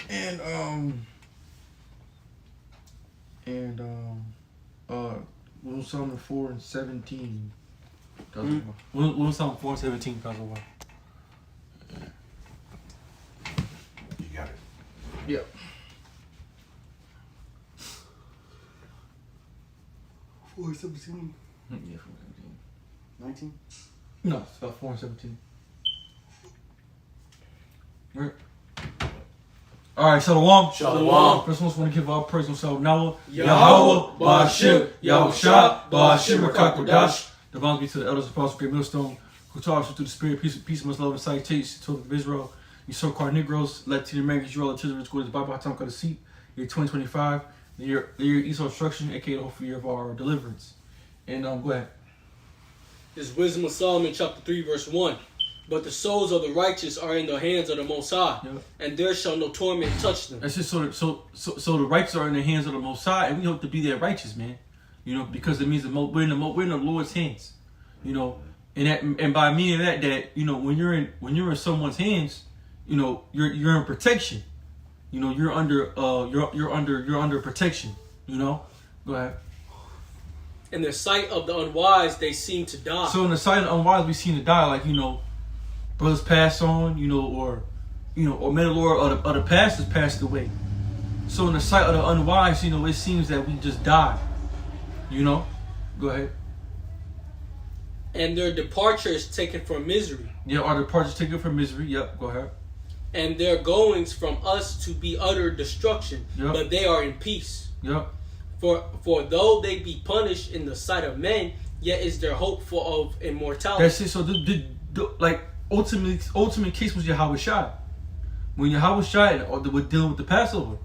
And and Psalm 4:17. Psalm 4:17. You got it. Yep. 4:17. Yeah, 4:17. 19. No, it's about 4:17. Right. All right, Shalom. Shalom. First ones want to give our praise himself. Now, Yahweh, Ba'ashim, Yahushua, Ba'ashim, Rakakodash. Divine be to the elders, apostles, great millstone, who taught us through the spirit, peace, much love, and salutation to the Israel. You so-called Negroes, Latin Americans, you relative to the Bible, time called the seat, year 2025, the year Esau instruction, aka the hopeful year of our deliverance. And go ahead. This is Wisdom of Solomon, chapter 3, verse 1. But the souls of the righteous are in the hands of the Most High, and there shall no torment touch them. That's just so the righteous are in the hands of the Most High, and we hope to be that righteous, man. You know, because it means we're in the Lord's hands. You know, and by meaning that you know when you're in someone's hands, you know you're in protection. You know you're under protection. You know, go ahead. In the sight of the unwise, they seem to die. So in the sight of the unwise, we seem to die. Like, you know, brothers pass on, you know, or men of the Lord or the pastors passed away. So in the sight of the unwise, you know, it seems that we just die. You know, go ahead. And their departure is taken from misery. Yeah, our departure is taken from misery. Yep, go ahead. And their goings from us to be utter destruction, Yep. but they are in peace. Yep. For though they be punished in the sight of men, yet is their hope for of immortality. That's it. So like ultimate case was Yahweh Shai. When Yahweh Shai was dealing with the Passover,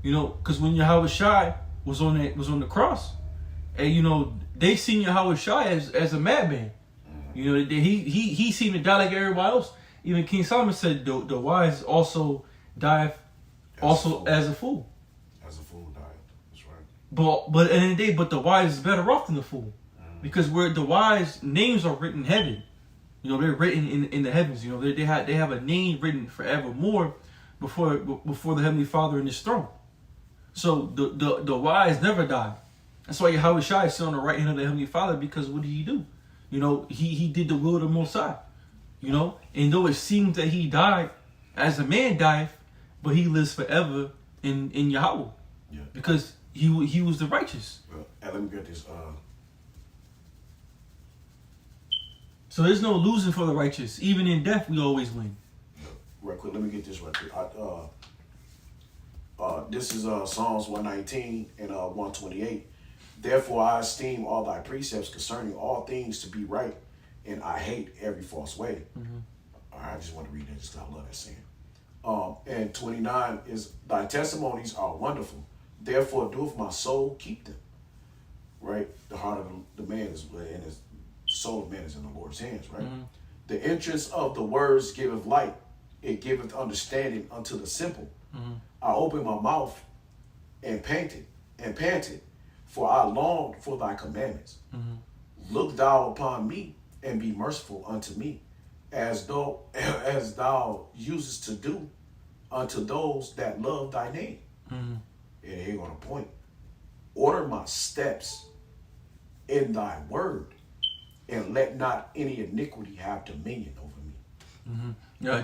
you know, because when Yahweh Shai was on the cross, and you know they seen Yahweh Shai as a madman. You know, he seemed to die like everybody else. Even King Solomon said the wise also die as a fool. As a fool died. That's right. But at the end of the day, the wise is better off than the fool, because where the wise names are written in heaven, you know, they're written in the heavens. You know, they have a name written forevermore before the Heavenly Father in His throne. So the wise never die. That's why Yahweh Shai is on the right hand of the Heavenly Father, because what did He do? You know, he did the will of the Most High. You know, and though it seems that He died as a man died, but He lives forever in Yahweh. Yeah. Because he was the righteous. Well, and let me get this. So there's no losing for the righteous. Even in death, we always win. Right quick, let me get this right quick. This is Psalms 119 and 128. Therefore I esteem all thy precepts concerning all things to be right, and I hate every false way. All right, I just want to read that just because I love that saying. And 29 is, thy testimonies are wonderful. Therefore doeth my soul keep them. Right? The heart of the man is, and his soul of man is in the Lord's hands, right? The entrance of the words giveth light. It giveth understanding unto the simple. I opened my mouth and panted, for I longed for thy commandments. Look thou upon me and be merciful unto me, as thou usest to do unto those that love thy name. And here on a point. Order my steps in thy word, and let not any iniquity have dominion over me.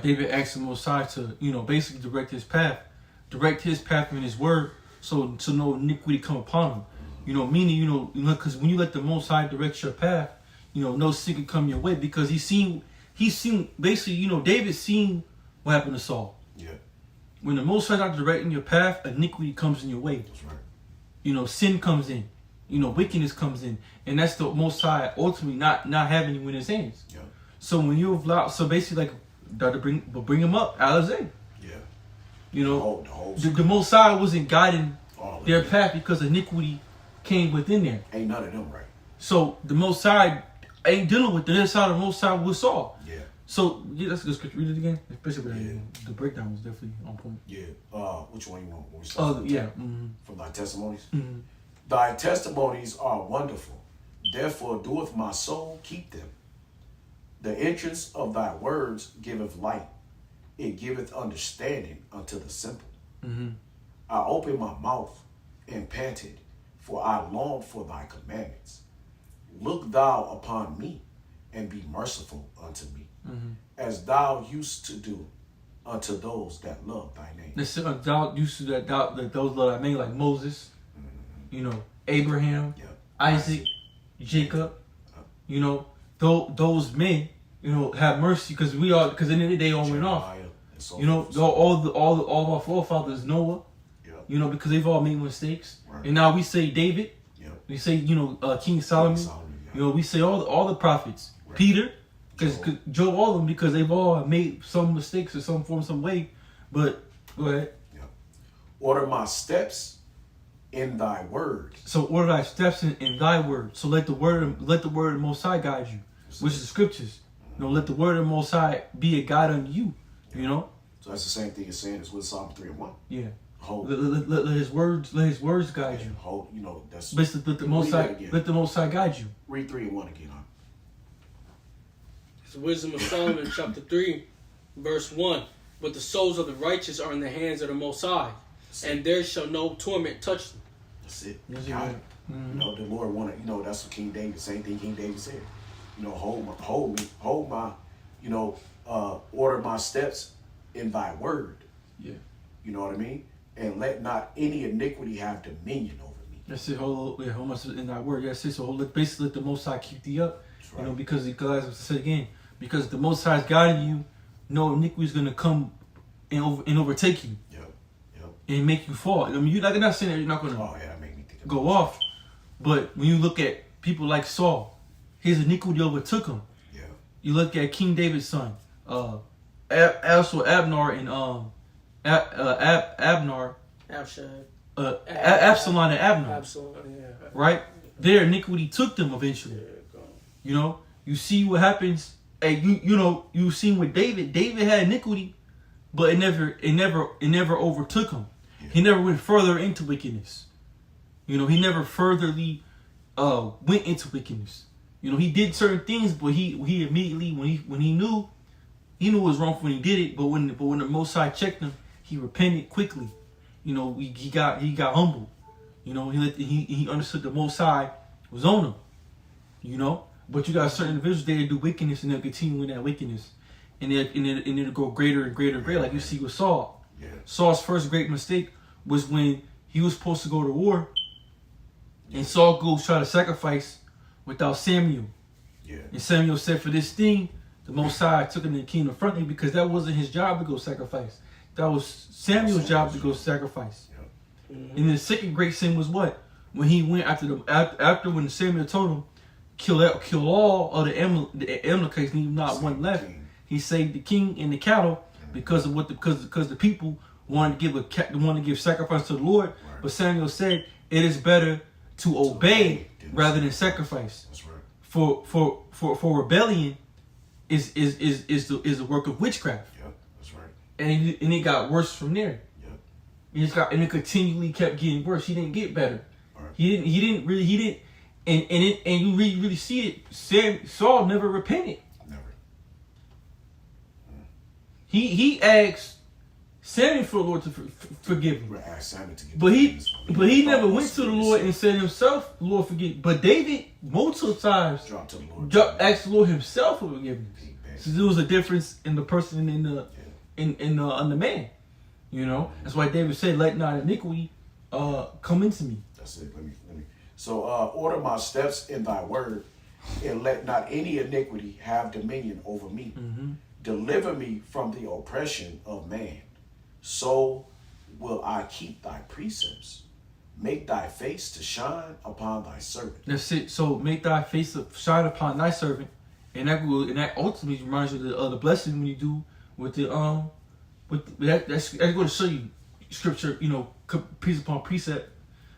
David asked the Most High to, you know, basically direct his path in His word, so no iniquity come upon him. You know, meaning, you know, because when you let the Most High direct your path, you know, no sin can come your way, because he seen basically, you know, David seen what happened to Saul. Yeah, When the Most High is not directing your path, iniquity comes in your way. that's right. You know, sin comes in. You know, wickedness comes in, and that's the Most High ultimately not having you in His hands. Yeah, So when you allow, so basically, like, to bring him up, Alizé. yeah. You know, The whole the Most High wasn't guiding all of their it. path because iniquity came within there. Ain't none of them right. So the Most High ain't dealing with this side of the Most High with Saul. Yeah, So yeah, let's just read it again. Especially with the breakdown was definitely on point. yeah. Which one you want? When we start from the Yeah. top? From thy testimonies. Mm-hmm. Thy testimonies are wonderful. Therefore doeth my soul keep them. The entrance of thy words giveth light. It giveth understanding unto the simple. Mm-hmm. I opened my mouth and panted, for I longed for thy commandments. Look thou upon me, and be merciful unto me, as thou used to do unto those that love thy name. This doubt used to that those that I made, like Moses, you know, Abraham, Isaac, Jacob, you know, those men, you know, have mercy because in the end of the day all went off. You know, all of our forefathers, Noah, you know, because they've all made mistakes. Right. And now we say David, we say, you know, King Solomon, you know, we say all the prophets, right. Peter, because Job, all of them, because they've all made some mistakes in some form, some way. But go ahead. Order my steps in thy word. So order thy steps in thy word. So let the word of the Most High guide you, which is the scriptures. You know, let the word of the Most High be a guide unto you. You know. So that's the same thing as saying it's with Psalm 3:1. Yeah. Let his words guide you. You know, that's basically let the Most High guide you. Read 3:1 again, huh? It's Wisdom of Solomon, chapter 3, verse 1. But the souls of the righteous are in the hands of the Most High, and there shall no torment touch them. That's it. You know, the Lord wanted. You know, that's what King David. Same thing King David said. You know, hold my. You know, order my steps in thy word. Yeah. You know what I mean? And let not any iniquity have dominion over me. That's it. Hold much in thy word. That's it. So basically let the Most High keep thee up. Right. You know, because as I said again, because the Most High is guiding you, no iniquity is gonna come and overtake you. Yep. And make you fall. I mean, you're not saying that you're not gonna that made me think go off. But when you look at people like Saul, his iniquity overtook him. Yeah. You look at King David's son, also Abner and Abner. Absalom and Abner. Absalom, yeah. Right? Their iniquity took them eventually. You know, you see what happens. Hey, you seen with David. David had iniquity, but it never overtook him. Yeah. He never went further into wickedness. You know, he never furtherly went into wickedness. You know, he did certain things, but he immediately when he knew it was wrong when he did it. But when the Most High checked him, he repented quickly. You know, he got humble. You know, he understood the Most High was on him. You know, but you got certain individuals there that do wickedness and they'll continue in that wickedness, and it'll go greater and greater and greater, like you see with Saul. Yeah. Saul's first great mistake was when he was supposed to go to war, and Saul goes try to sacrifice without Samuel. Yeah. And Samuel said, for this thing, the Most High took him to the kingdom frontally because that wasn't his job to go sacrifice. That was Samuel's job to go sacrifice. Yeah. Mm-hmm. And the second great sin was what? When he went after when Samuel told him, kill all of the Amalekites, leave not one left. He saved the king and the cattle because the people wanted to give sacrifice to the Lord. Right. But Samuel said it is better to obey rather than sacrifice. That's right. For rebellion is the work of witchcraft. Yeah, that's right. And it got worse from there. Yeah. And it continually kept getting worse. He didn't get better. Right. He didn't. And you really see it. Saul never repented. Never. He asked Samuel for the Lord to forgive him. But he never went to the Lord and said himself, "Lord, forgive." But David multiple times asked the Lord himself for forgiveness. So there was a difference in the person and in the man. You know, that's why David said, "Let not iniquity come into me." That's it. Let me. So order my steps in thy word, and let not any iniquity have dominion over me. Mm-hmm. Deliver me from the oppression of man. So will I keep thy precepts. Make thy face to shine upon thy servant. That's it. So make thy face to shine upon thy servant, and that ultimately reminds you of the blessing when you do with the that's going to show you scripture. You know, precept upon precept.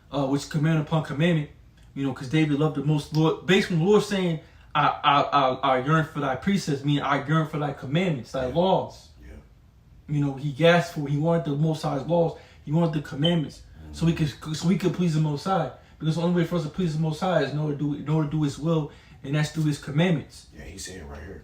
Which command upon commandment, you know, because David loved the most Lord. Basically, the Lord saying, I yearn for thy precepts, meaning I yearn for thy commandments, thy laws. Yeah. You know, he gasped for, he wanted the Most High's laws, he wanted the commandments, so we could please the Most High. Because the only way for us to please the Most High is in order to do His will, and that's through His commandments. Yeah, he's saying right here,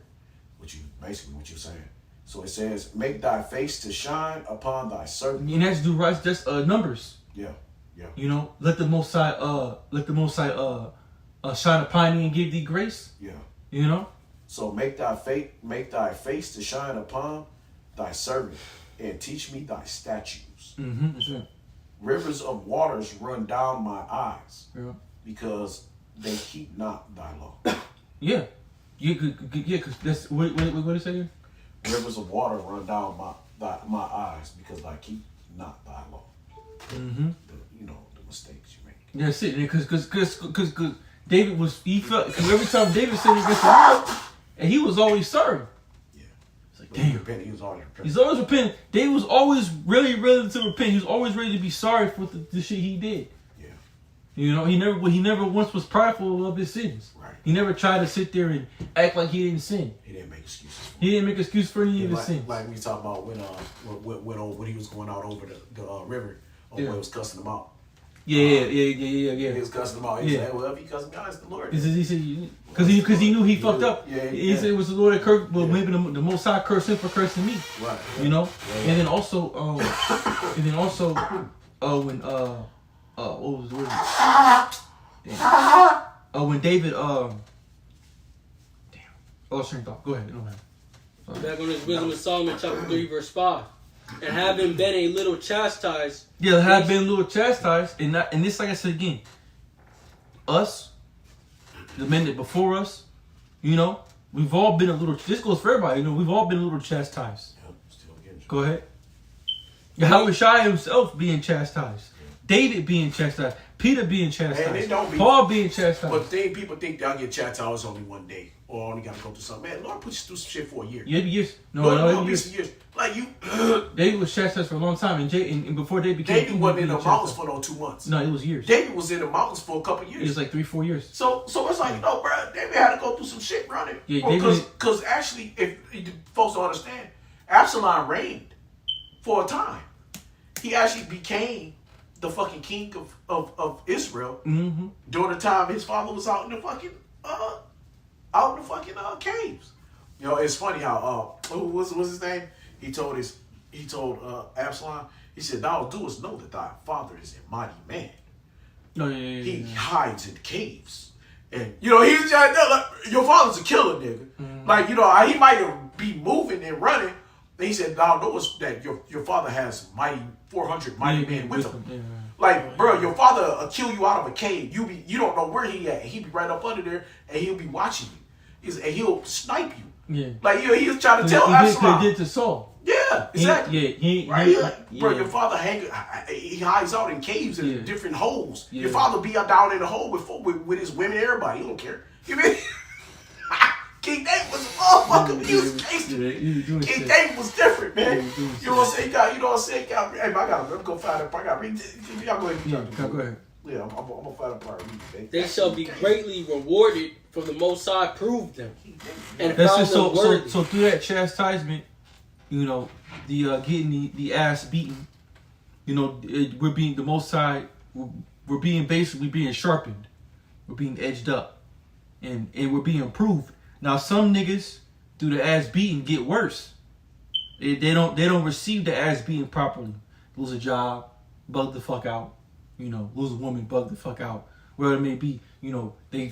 what you're saying. So it says, make thy face to shine upon thy servant. And that's do right. That's numbers. Yeah, yeah. You know, let the Most High shine upon thee and give thee grace. Yeah. You know. So make thy face to shine upon thy servant, and teach me thy statutes. Mm-hmm. That's it. Rivers of waters run down my eyes, Yeah. because they keep not thy law. Yeah. Yeah, because that's what did it say here? Rivers of water run down my eyes, because I keep not thy law. Mm-hmm. The mistakes you make. That's it. Because David because every time David sinned against the Lord, and he was always sorry. Yeah. It's like, But he damn. repented. He was always repenting. He's always repenting. David was always really ready to repent. He was always ready to be sorry for the shit he did. Yeah. You know, he never once was prideful of his sins. Right. He never tried to sit there and act like he didn't sin. He didn't make excuses for it. He didn't make excuse for any of his like, sins. Like we talking about when he was going out over the river, Yeah. when he was cussing them out. Yeah. He was cussing them out. He Yeah. said, well, if he cussing me out, it's the Lord. He said because he knew he fucked up. Yeah, He said it was the Lord that cursed. Well, Yeah. maybe the Most High cursed him for cursing me. Right. You know. Yeah. And then also when what was the word? Damn. When David damn. Oh, same thought. Go ahead. No man. Back on this Wisdom of Solomon, chapter 3, verse 5. And having been a little chastised. Yeah, there have been a little chastised, and this, like I said again, us, the men that before us, you know, we've all been a little. This goes for everybody, you know. We've all been a little chastised. Yep, still getting you. Go ahead. Yahweh Shai himself being chastised, David being chastised, Peter being chastised, And it don't be- Paul being chastised. But people think they'll get chastised only one day, or only got to go through something. Man, Lord puts you through some shit for a year. Yeah, years. No, Lord, no, Lord years. puts you years. Like you, David was chastised for a long time, and before David became David king, wasn't he in the was mountains chastised. for no 2 months. No, it was years. David was in the mountains for a couple It years. was like 3-4 years. So it's like, bro, David had to go through some shit running. Yeah, Because actually, if folks don't understand, Absalom reigned for a time. He actually became the fucking king of Israel Mm-hmm. during the time his father was out in the fucking caves. You know, it's funny how what's his name? He told Absalom, he said, "Thou doest know that thy father is a mighty man. No, yeah. He hides in caves." And you know, he's just like, your father's a killer, nigga. Mm-hmm. Like, you know, he might be moving and running. And he said, "Thou knowest that your father has 400 mighty men with him." Yeah. Like, bro, your father will kill you out of a cave. You don't know where he at. He be right up under there, and he'll be watching you. And he'll snipe you. Yeah. Like, you know, he was trying to tell He Absalom. did to Saul. Yeah, exactly. Bro, Yeah. your father he hides out in caves and Yeah. different holes. Yeah. Your father be out down in the hole with his women, everybody. He don't care. You mean? King David was a motherfucker. He was gangster. King David was different, man. You know what I'm saying? You know what I'm saying? Hey, I gotta go find it. I gotta read it. Y'all go ahead. Yeah, go ahead. Yeah, I'm gonna find a part. They shall be greatly rewarded, for the Most High proved them. And That's found just them worthy. so through that chastisement, you know, the getting the ass beaten, you know, we're being the Most High, we're being basically being sharpened, we're being edged up, and we're being improved. Now some niggas through the ass beating get worse. They don't receive the ass beating properly. Lose a job, bug the fuck out, you know, lose a woman, bug the fuck out. Wherever it may be, you know, they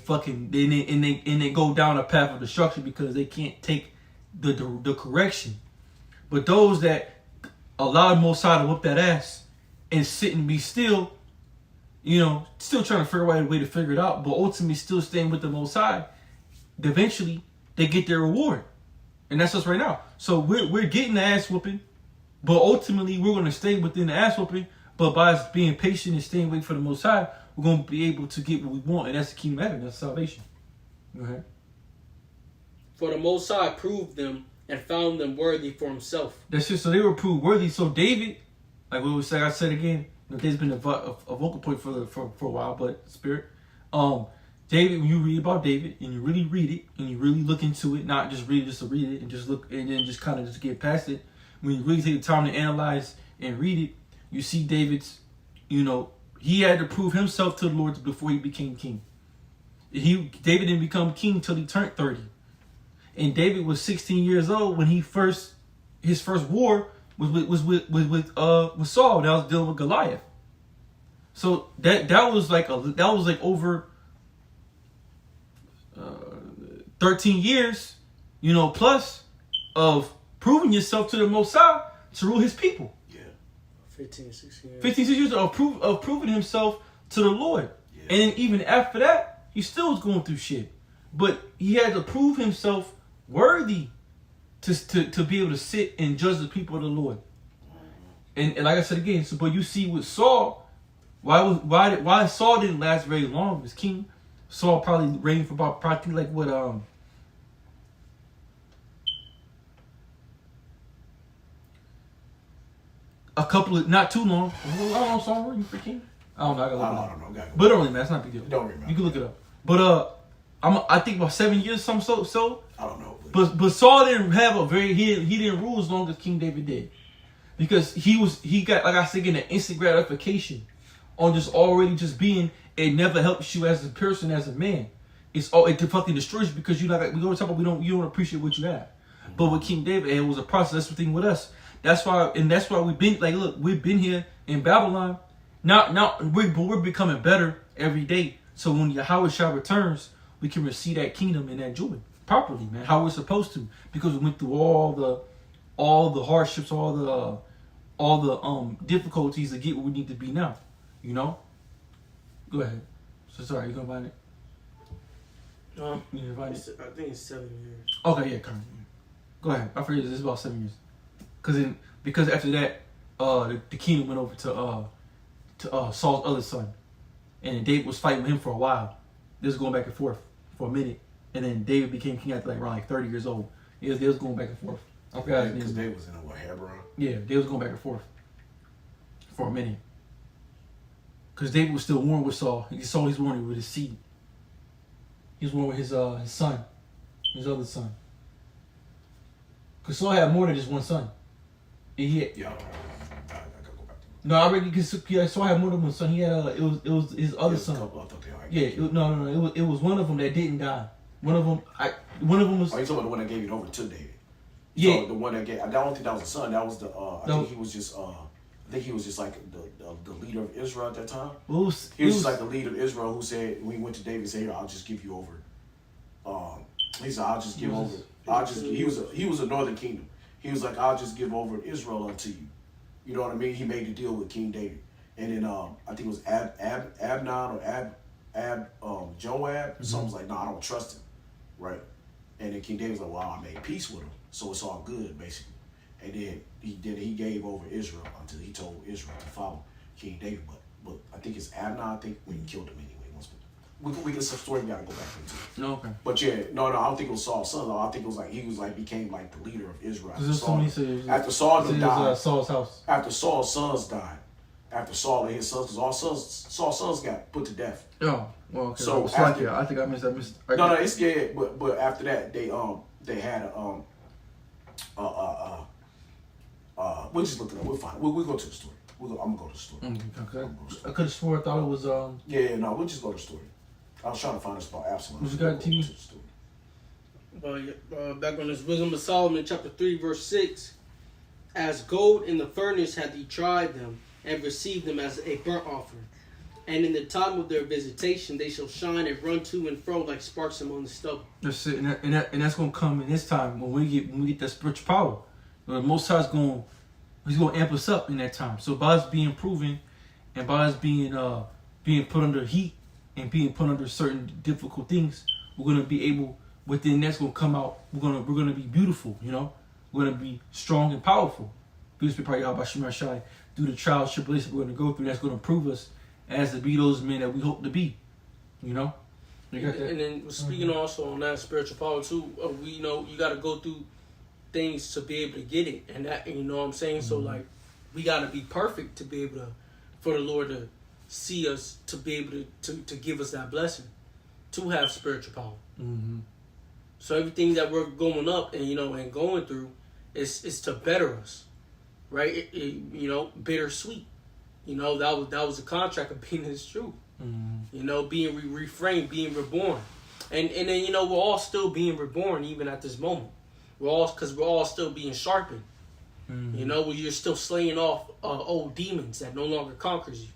go down a path of destruction because they can't take the correction. But those that allow the Most High to whip that ass and sit and be still, you know, still trying to figure out a way to figure it out, but ultimately still staying with the Most High, eventually they get their reward. And that's us right now. So we're getting the ass whooping, but ultimately we're going to stay within the ass whooping. But by us being patient and staying waiting for the Most High, we're going to be able to get what we want, and that's the kingdom of heaven. That's salvation. Go ahead. For the Most High proved them and found them worthy for himself. That's just so they were proved worthy. So David, like we was like I said again, you know, David's been a vocal point for a while, but Spirit, David, when you read about David and you really read it and you really look into it, not just read it just to read it and just look and then just kind of just get past it. When you really take the time to analyze and read it, you see David's, you know, he had to prove himself to the Lord before he became king. David didn't become king till he turned 30. And David was 16 years old when he first his first war was with Saul. That was dealing with Goliath. So that was like over 13 years, plus of proving yourself to the Most High to rule His people. Yeah. 15, 16 years. 15, 16 years of proving himself to the Lord. Yeah. And then even after that, he still was going through shit. But he had to prove himself worthy to be able to sit and judge the people of the Lord. And like I said again, but you see with Saul, why Saul didn't last very long as king. Saul probably reigned for about practically like what a couple of, not too long. I don't know, Saul reigned for king. I don't know. I don't know. But it don't really matter. It's not a big deal. Don't remember. You can look it up. But I think about 7 years, so. I don't know. But Saul didn't have he didn't rule as long as King David did, because he got, like I said again, an instant gratification on just already just being. It never helps you as a person, as a man. It fucking destroys you, because we always talk about you don't appreciate what you have. Mm-hmm. But with King David, it was a process. That's the thing with us. That's why we've been like, look, we've been here in Babylon. We're becoming better every day. So when Yahweh Shah returns, we can receive that kingdom and that joy properly, man. How we're supposed to, because we went through all the hardships, all the difficulties to get where we need to be now. Go ahead. So sorry, you gonna find it? No, you gonna find it? I think it's 7 years. Okay, yeah, currently. Go ahead. I forget, it's about 7 years. Because after that, the kingdom went over to Saul's other son, and David was fighting with him for a while. They was going back and forth for a minute, and then David became king after around 30 years old. They was going back and forth. I forgot his name. Because David was in Hebron. Yeah, they was going back and forth for a minute. Because David was still warring with Saul. Saul, he's warring with his seed. He was warring with his son, his other son. Because Saul had more than just one son. I gotta go back to it. No, I already, because Saul had more than one son. He had it was his other son. It was one of them that didn't die. One of them was. Oh, you talking about the one that gave it over to David? Yeah, the one that gave. I don't think that was the son. That was the. I think he was just. I think he was just like the leader of Israel at that time. He was just like the leader of Israel who said, when he went to David, said, "Here, I'll just give you over." He said, "I'll just give over." He was a northern kingdom. He was like, "I'll just give over Israel unto you." You know what I mean? He made the deal with King David, and then I think it was Abnon or Joab. Someone was like, "No, I don't trust him," right? And then King David was like, "Well, I made peace with him, so it's all good, basically." And then he gave over Israel until he told Israel to follow King David. But I think it's Abnon. I think when he killed him anyway. We get some story we gotta go back into. No, okay. But yeah, no, I don't think it was Saul's son. I think it was like he became like the leader of Israel. After Saul died, Saul's house. After Saul's sons died, after Saul and his sons, because all Saul's sons got put to death. Oh, well, okay. So I think I missed. No, it's yeah, but after that they had we'll just look it up. We'll find it. We'll go to the story. I'm gonna go to the story. Okay. I could have swore I thought it was Yeah, no, we'll just go to the story. I was trying to find this about Absalom. What you got, TV? Back on this Wisdom of Solomon, chapter 3, verse 6. As gold in the furnace hath he tried them, and received them as a burnt offering. And in the time of their visitation, they shall shine and run to and fro like sparks among the stubble. That's it, and that's gonna come in this time when we get that spiritual power. The Most High's He's gonna amp us up in that time. So by us being proven, and by us being put under heat and being put under certain difficult things, we're gonna be able. Within that's gonna come out. We're gonna be beautiful. We're gonna be strong and powerful. Beautiful, probably out by Shemar Shai through the trials, tribulations we're gonna go through. That's gonna prove us as to be those men that we hope to be. You got that? And then speaking also on that spiritual power too, you got to go through things to be able to get it, and that, you know what I'm saying. Mm-hmm. So like, we got to be perfect to be able to, for the Lord to see us, to be able to give us that blessing, to have spiritual power. Mm-hmm. So everything that we're going up and going through is to better us, right? Bittersweet. That was a contract of being His truth. Mm-hmm. Being reframed, being reborn, and then we're all still being reborn even at this moment. We're all still being sharpened, You know, where you're still slaying off old demons that no longer conquers you.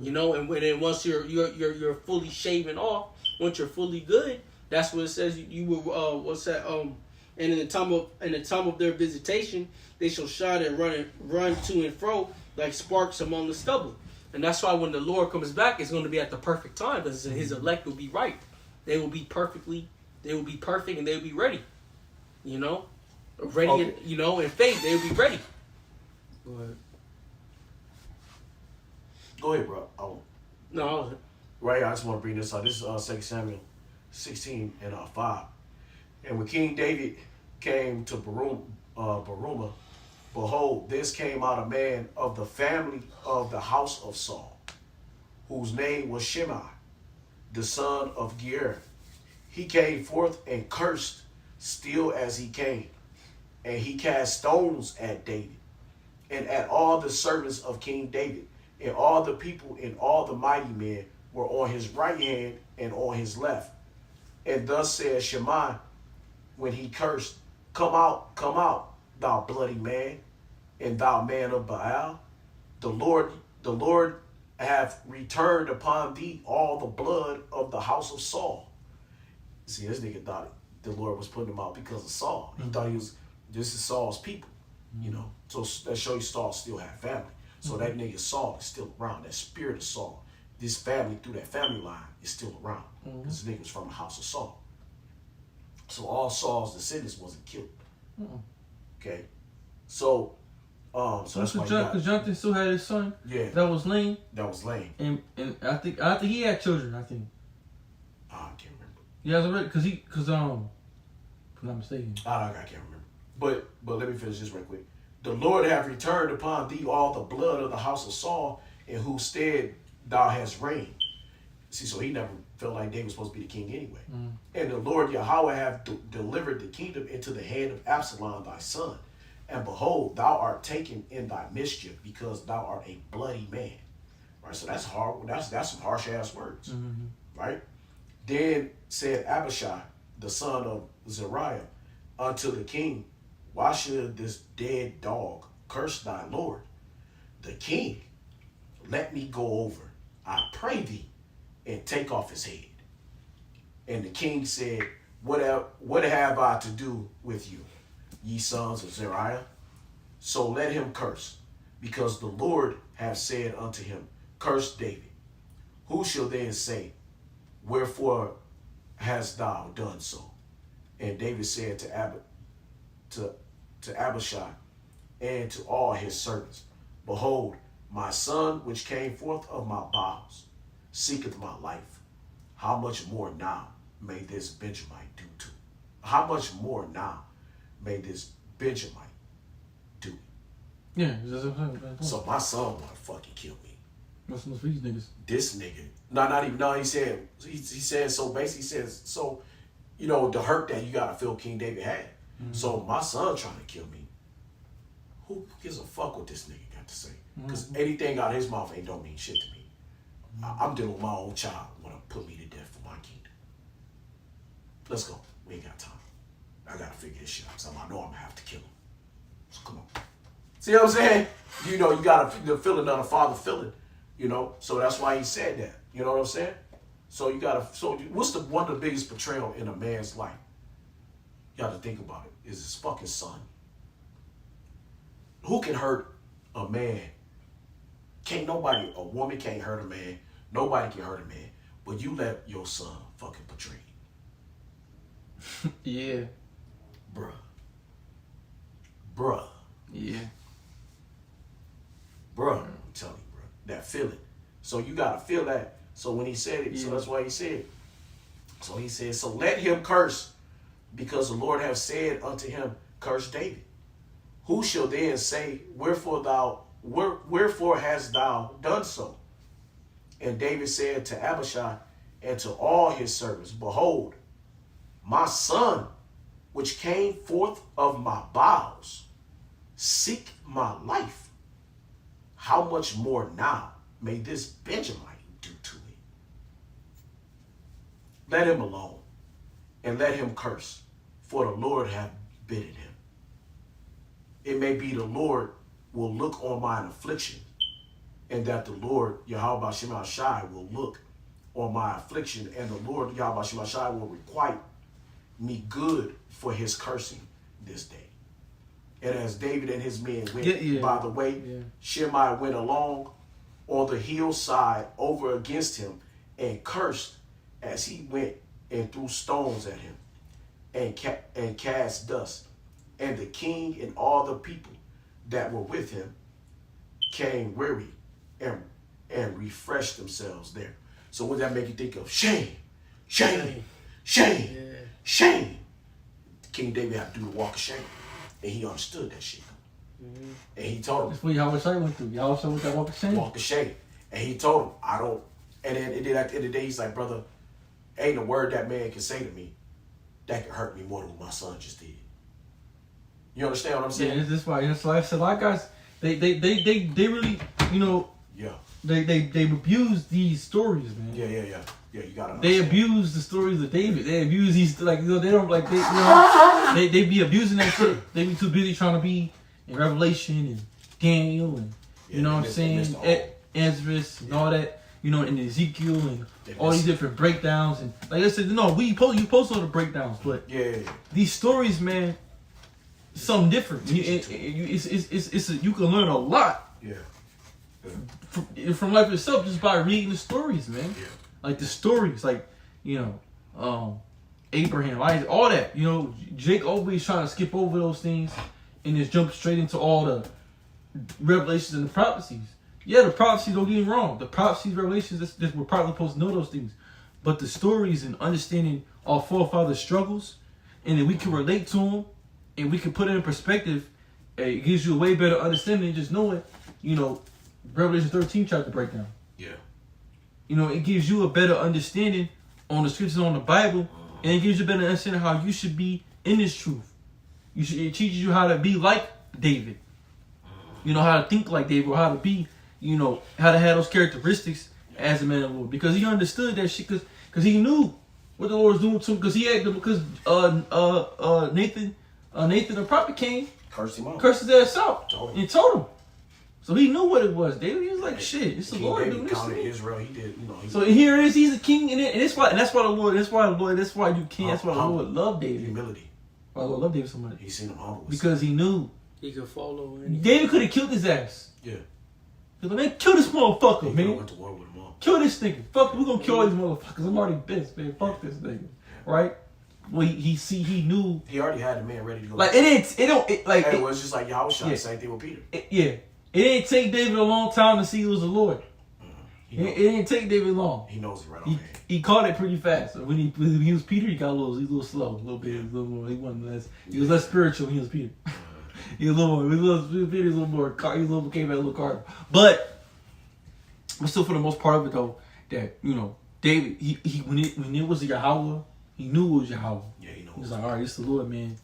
You know, and then once you're fully shaven off, once you're fully good, that's what it says. You will what's that? And in the time of their visitation, they shall shine and run to and fro like sparks among the stubble. And that's why when the Lord comes back, it's going to be at the perfect time, because His elect will be right. They will be perfect, and they will be ready. You know, ready. Okay. You know, in faith, they will be ready. Go ahead. Go ahead, bro. No. Right, I just want to bring this up. This is 2 Samuel 16 and 5. And when King David came to Baruma, behold, this came out a man of the family of the house of Saul, whose name was Shimei, the son of Gera. He came forth and cursed still as he came, and he cast stones at David and at all the servants of King David, and all the people and all the mighty men were on his right hand and on his left. And thus said Shimei when he cursed, come out, thou bloody man, and thou man of Baal. The Lord hath returned upon thee all the blood of the house of Saul. See, this nigga thought the Lord was putting him out because of Saul. He thought this is Saul's people, you know. So that shows you Saul still had family. So that nigga Saul is still around. That spirit of Saul, this family through that family line is still around. Because this nigga's from the house of Saul. So all Saul's descendants wasn't killed. Okay, so that's why because Jonathan still had his son. Yeah, that was lame. That was lame. And I think he had children. I think. I can't remember. Yeah, because if I'm not mistaken. I can't remember. But let me finish this right quick. The Lord have returned upon thee all the blood of the house of Saul, in whose stead thou hast reigned. See, so he never felt like David was supposed to be the king anyway. And the Lord Yahweh have delivered the kingdom into the hand of Absalom thy son. And behold, thou art taken in thy mischief, because thou art a bloody man. Right? So that's hard. That's some harsh ass words. Right? Then said Abishai, the son of Zeruiah, unto the king, why should this dead dog curse thy Lord, the king? Let me go over, I pray thee, and take off his head. And the king said, what have I to do with you, ye sons of Zeruiah? So let him curse, because the Lord hath said unto him, curse David. Who shall then say, wherefore hast thou done so? And David said to Abishai and to all his servants, behold, my son which came forth of my bowels seeketh my life. How much more now may this Benjamite do to? How much more now may this Benjamite do it? Yeah, that's what I'm saying. So my son wanna fucking kill me. What's for these niggas? This nigga. Not even, he said, so basically he says, so, you know, the hurt that you gotta feel King David had. So my son trying to kill me. Who gives a fuck what this nigga got to say? Because anything out of his mouth don't mean shit to me. I'm dealing with my own child want to put me to death for my kingdom. Let's go. We ain't got time. I gotta figure this shit out. So I know I'm gonna have to kill him. So come on. See what I'm saying? You know, you gotta the feeling of the father feeling. You know, so that's why he said that. You know what I'm saying? So you gotta. So what's one of the biggest betrayal in a man's life? You got to think about it. Is his fucking son. Who can hurt a man? A woman can't hurt a man. Nobody can hurt a man. But you let your son fucking betray you. Yeah. Bruh. Yeah. Bruh, I'm telling you, bruh. That feeling. So you got to feel that. So when he said it, so that's why he said it. So he said, so let him curse, because the Lord hath said unto him, curse David. Who shall then say, wherefore hast thou done so? And David said to Abishai and to all his servants, behold, my son, which came forth of my bowels, seek my life. How much more now may this Benjamite do to me? Let him alone, and let him curse, for the Lord hath bidden him. it may be the Lord will look on mine affliction, and that the Lord, Yahweh Shema Shai, will look on my affliction, and the Lord, Yahweh Shema Shai, will requite me good for his cursing this day. And as David and his men went, by the way, Shimei went along on the hillside over against him and cursed as he went and threw stones at him and cast dust. And the king and all the people that were with him came weary and refreshed themselves there. So what does that make you think of? Shame, shame, shame, shame. King David had to do the walk of shame. And he understood that shit. Mm-hmm. And he told him. That's what Yahweh Shai went through. Yahweh Shai went that walk of shame. Walk of shame. And he told him, I don't. And then at the end of the day, he's like, brother, ain't a word that man can say to me that can hurt me more than what my son just did. You understand what I'm saying? Yeah, that's why. That's why I said a lot of guys, they really, you know. Yeah. They abuse these stories, man. Yeah. Yeah, you gotta. They abuse the stories of David. They abuse these, like, you know, they don't like, they be abusing that shit. They be too busy trying to be in Revelation and Daniel and you know what I'm saying, Ezra and all that, you know, and Ezekiel and all these different breakdowns and like I said, no, you post all the breakdowns, but these stories, man, something different. You can learn a lot. Yeah. From life itself just by reading the stories, man. Yeah. Like the stories, like, you know, Abraham, Isaac, all that. You know, Jake always trying to skip over those things and just jump straight into all the revelations and the prophecies. Yeah, the prophecies, don't get me wrong. The prophecies, revelations, we're probably supposed to know those things. But the stories and understanding our forefathers' struggles, and then we can relate to them, and we can put it in perspective, it gives you a way better understanding than just knowing, you know, Revelation 13 chapter breakdown. Yeah. You know, it gives you a better understanding on the scriptures, on the Bible, and it gives you a better understanding how you should be in this truth. It teaches you how to be like David. You know, how to think like David, or how to be, you know, how to have those characteristics as a man of the Lord. Because he understood that shit, because he knew what the Lord was doing to him, because he had Nathan the prophet came, cursed him out, cursed his ass out, and told him. So he knew what it was, David. He was like, "Shit, it's the Lord doing this." Counted Israel. He did, you know. So here it is. He's a king, and that's why the Lord. That's why you can't. That's why the Lord loved David. Humility. Why the Lord loved David so much? He seen him humble because he knew he could follow anything. David could have killed his ass. Yeah. He's like, man, kill this motherfucker, man. Went to war with him all. Kill this nigga. Fuck, we're gonna kill all these motherfuckers. I'm already pissed, man. Fuck this nigga, right? Well, he knew. He already had the man ready to go. Like it was just like Yahweh shot. Same thing with Peter. It didn't take David a long time to see he was the Lord. Mm-hmm. It didn't take David long. He knows it right on. He caught it pretty fast. When he was Peter, he got a little slow, a little bit, a little more. He was less spiritual when he was Peter. He was a little more. He was a little more. Came at a little card. But still, for the most part of it though, that, you know, David, he when it was Yahweh, he knew it was Yahweh. Yeah, he knows. He was like, all right, it's the Lord, man.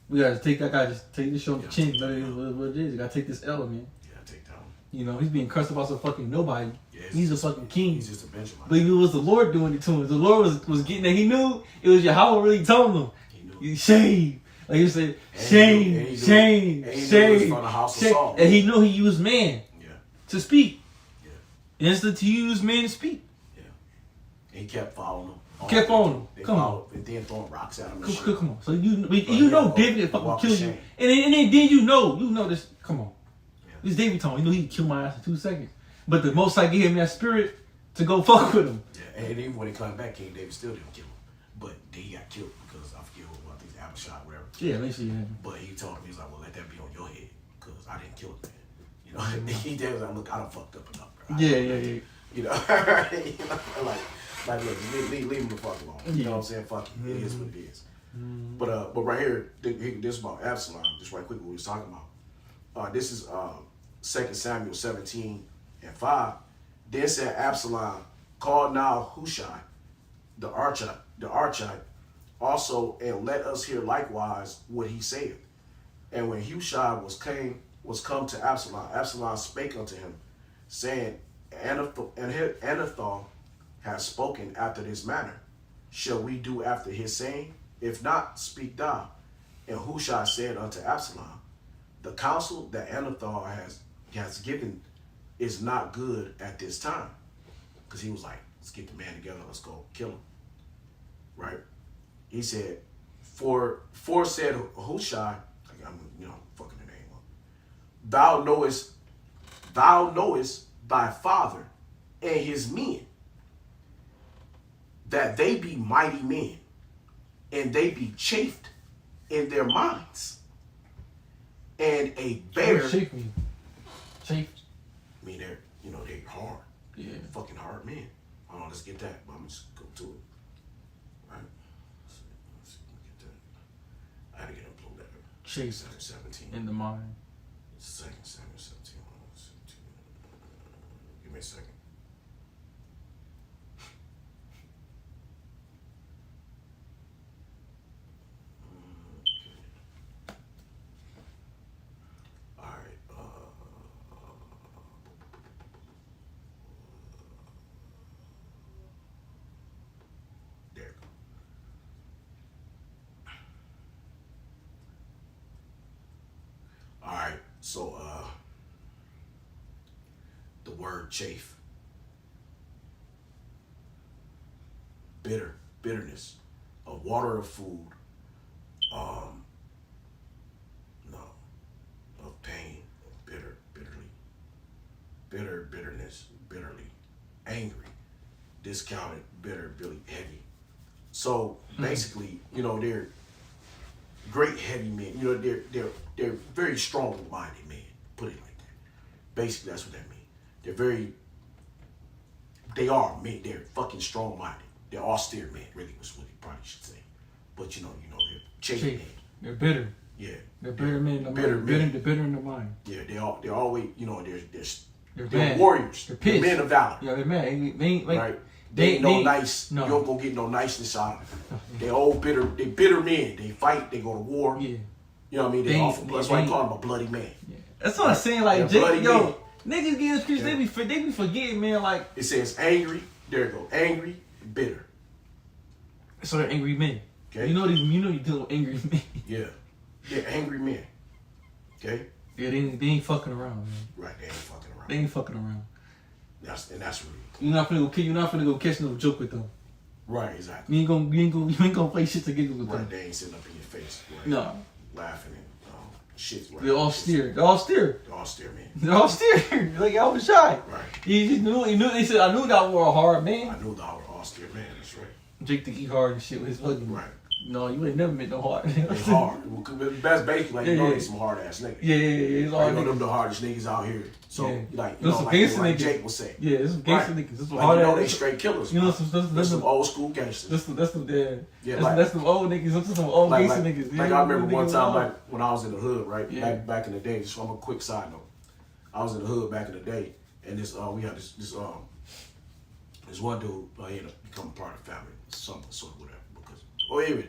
We gotta take that guy. Just take this shit on the chin. Let it is what it is. You gotta take this L, man. Take that one. You know, he's being cursed about some fucking nobody. Yeah, he's a fucking king. He's just a Benjamin. But it was the Lord doing it to him. The Lord was getting that. He knew it was Yahweh really telling him. He knew. Shame. Like you said, shame. From the house of Saul. And he knew he used man to speak. Yeah. And to use man to speak. Yeah. And he kept following him. Kept on. Come on. And then throwing rocks at him. Come on. So you know David fucking kill you. And then you know this. Come on. Yeah. This David told me, you know he'd kill my ass in 2 seconds. But the Most High gave him that spirit to go fuck with him. Yeah. And even when he came back, King David still didn't kill him. But then he got killed because I forget what, I think it's Abishai, whatever. Yeah, basically. Yeah. But he told him, he was like, well, let that be on your head because I didn't kill him, man. You know, he did was like, look, I done fucked up enough, bro. Yeah. You know, like look, leave him the fuck alone. You know what I'm saying? Fuck it. It is what it is. But right here, this is about Absalom. Just right quick, what we was talking about. This is 2 Samuel 17:5. Then said Absalom, call now Hushai, the Archite, also, and let us hear likewise what he saith. And when Hushai was come to Absalom, Absalom spake unto him, saying, Anathoth has spoken after this manner. Shall we do after his saying? If not, speak thou. And Hushai said unto Absalom, the counsel that Anathar has given is not good at this time. Because he was like, let's get the man together, let's go kill him. Right? He said, for said Hushai, I'm fucking the name up. Thou knowest thy father and his men, that they be mighty men, and they be chafed in their minds. And a bear. What does chafe mean? Chafe? I mean, they're hard. Yeah. Fucking hard men. Hold on, let's get that. But I'm just go to it. Right? Let's see. Get that. I had to get a blue letter. Chafe 17. in the mind. Second, 17. Give me a second. All right. There you go. All right. So, the word chafe, bitterness, a water of food, of pain, bitterness, bitterly, angry, discounted, bitter, really heavy. So basically, they're great heavy men. They're very strong-minded men. Put it like that. Basically, that's what that means. They are men. They're fucking strong-minded. They're austere men. Really, was what he probably should say. But they're chaste men. They're bitter. Yeah. They're bitter men. In the Bitter mind. men. They're bitter in the mind. Yeah. They're always. They're mad. warriors. They're They're pissed. men of valor. Yeah, they're mad. They ain't like. Right. They ain't nice. No. You don't go get no niceness out of them. They're all bitter. They bitter men. They fight. They go to war. Yeah. You know what I mean? That's why I call them a bloody man. Yeah. That's what I'm saying. Like, bloody niggas getting this Christian, they be forgetting, man. Like, it says angry. There it goes. Angry, bitter. so they're angry men. Okay. You know you're dealing with angry men. Yeah. They're angry men. Okay. Yeah, they ain't fucking around, man. Right. They ain't fucking around. They ain't fucking around. That's really cool. You're not finna go catch no joke with them. Right. Exactly. You ain't gonna play shit together with Right. them. They ain't sitting up in your face. Right? No. Laughing and shit. Right. They're austere. They're austere. They're austere men. They're austere. Like, I was shy. Right. He just knew. They said, I knew that were a hard man. I knew that were austere men. That's right. Jake think he hard and shit with his fucking. Right. No, you ain't never met no hard. It's hard. That's basically like, these some hard ass niggas. Yeah. It's hard. Them the hardest niggas out here. So, Yeah. like Jake will say. Yeah, it's some gangster niggas. That's Like, they straight killers. You know, that's some old school gangsters. That's some old niggas. That's some old Like, gangster niggas. Like, I remember one time, like, when I was in the hood, right? Yeah. Back in the day, just from a quick side note. I was in the hood back in the day, and we had this one dude, he ended up becoming part of the family, something, sort of whatever, even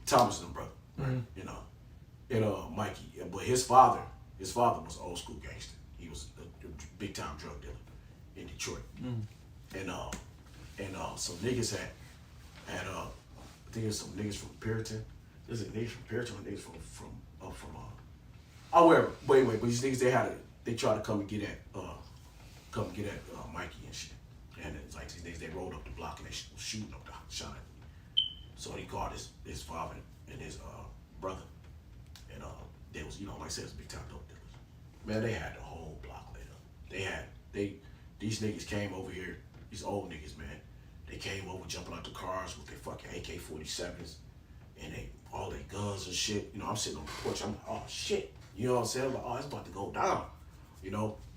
Thomas and them brother, right? And Mikey. But his father was an old school gangster. He was a big time drug dealer in Detroit. And some niggas had I think it was some niggas from Puritan. There's a niggas from Puritan, niggas from wherever. But anyway, these niggas they tried to come get at Mikey and shit. And it's like these niggas, they rolled up the block and they was shooting up the shot. So he called his father and his brother, and they was, like I said, it was big time dope dealers. Man, they had the whole block laid up. These niggas came over here, these old niggas, man. They came over jumping out the cars with their fucking AK-47s and all their guns and shit. I'm sitting on the porch. I'm like, oh shit. You know what I'm saying? I'm like, oh, it's about to go down.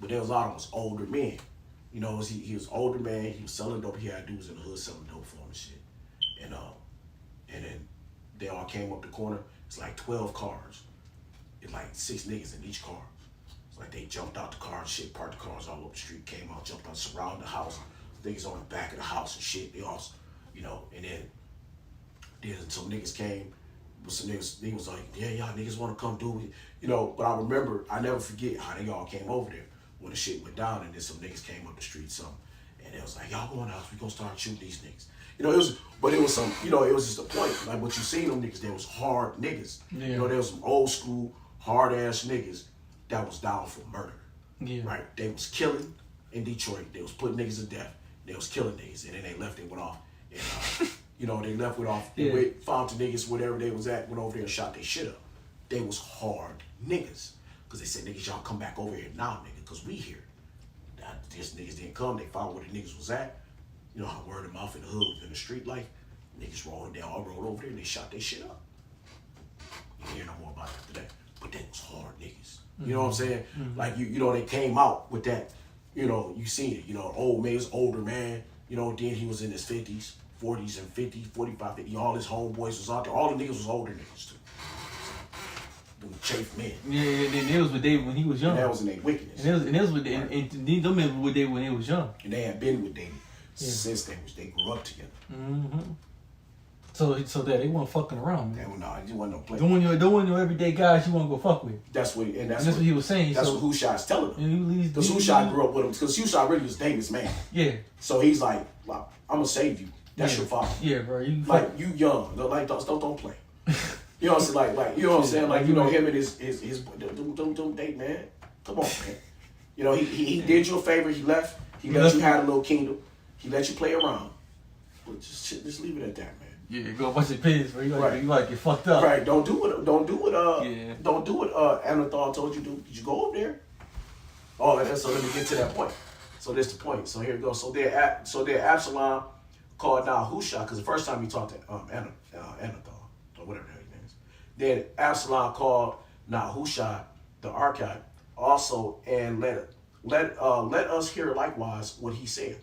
But there was a lot of us older men. He was older man. He was selling dope. He had dudes in the hood selling dope for him and shit. And then they all came up the corner. It's like 12 cars. It's like 6 niggas in each car. It's like they jumped out the car and shit, parked the cars all over the street, came out, jumped out, surrounded the house. Niggas on the back of the house and shit. They all, and then some niggas came. But some niggas was like, yeah, y'all niggas want to come do it. But I remember, I never forget how they all came over there when the shit went down, and then some niggas came up the street, and they was like, y'all going out, we gonna start shooting these niggas. It was just a point. Like, what you seen them niggas, they was hard niggas. Yeah. There was some old school hard ass niggas that was down for murder. Yeah. Right? They was killing in Detroit. They was putting niggas to death. They was killing niggas, and then they left. They went off. And, they left with off. They went, found the niggas wherever they was at. Went over there and shot their shit up. They was hard niggas, cause they said, niggas, y'all come back over here now, nigga, cause we here. These niggas didn't come. They found where the niggas was at. You know how word of mouth in the hood was in the street like. Niggas rolling. They all rolled over there and they shot their shit up. You hear no more about it after that. But they was hard niggas. You know what I'm saying? Like they came out with that. You seen it. Old man, older man. Then he was in his 50s, 40s, and 50, 45, 50. All his homeboys was out there. All the niggas was older niggas too. Them chafe men. Yeah, and it was with David when he was young. And that was in their wickedness. And it was with them men were with David when they was young. And they had been with David since they grew up together. Mm-hmm. So that they weren't fucking around, man. He wasn't no play. Doing your everyday guys you want to go fuck with. That's what he was saying. That's what Hushai's telling him. Because Hushai grew up with him. Because Hushai really was David's man. Yeah. So he's like, I'm gonna save you. That's your father. Yeah, bro. You young. Like don't play. You know what I'm saying? Like you know what I'm saying? Like him and his don't date, man. Come on, man. He did you a favor. He left. He let you have a little kingdom. He let you play around. But just leave it at that, man. Yeah, go a bunch of pigs, bro. You like get fucked up. Right. Don't do what Anathar told you to do. Did you go over there? Oh, so let me get to that point. So this the point. So here we go. So there Absalom called now Hushai, because the first time he talked to Anathar, or whatever the hell his name is. Then Absalom called now Hushai, the archite, also, and let us hear likewise what he said.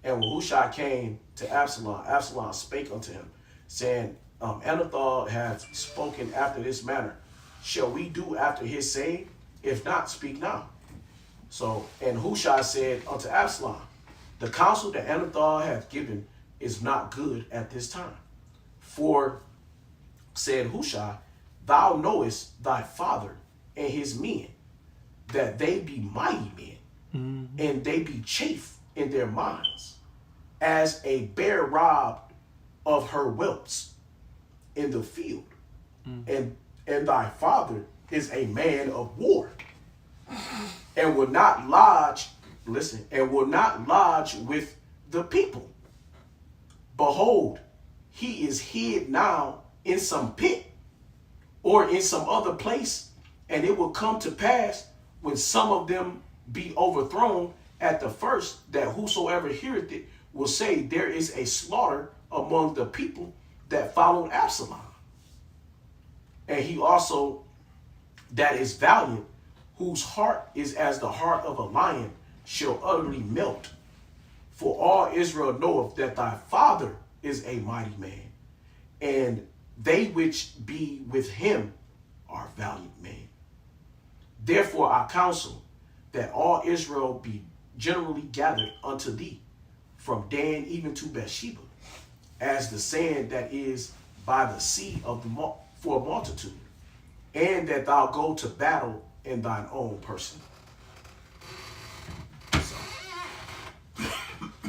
And when Hushai came to Absalom, Absalom spake unto him, saying, Anathar hath spoken after this manner. Shall we do after his saying? If not, speak now. So, and Hushai said unto Absalom, the counsel that Anathar hath given is not good at this time. For, said Hushai, thou knowest thy father and his men, that they be mighty men, and they be chaste in their minds, as a bear robbed of her whelps in the field. And thy father is a man of war, and will not lodge with the people. Behold, he is hid now in some pit or in some other place, and it will come to pass when some of them be overthrown at the first, that whosoever heareth it will say, there is a slaughter among the people that followed Absalom. And he also that is valiant, whose heart is as the heart of a lion, shall utterly melt. For all Israel knoweth that thy father is a mighty man, and they which be with him are valiant men. Therefore I counsel that all Israel be generally gathered unto thee, from Dan even to Beersheba, as the sand that is by the sea of for a multitude, and that thou go to battle in thine own person. So,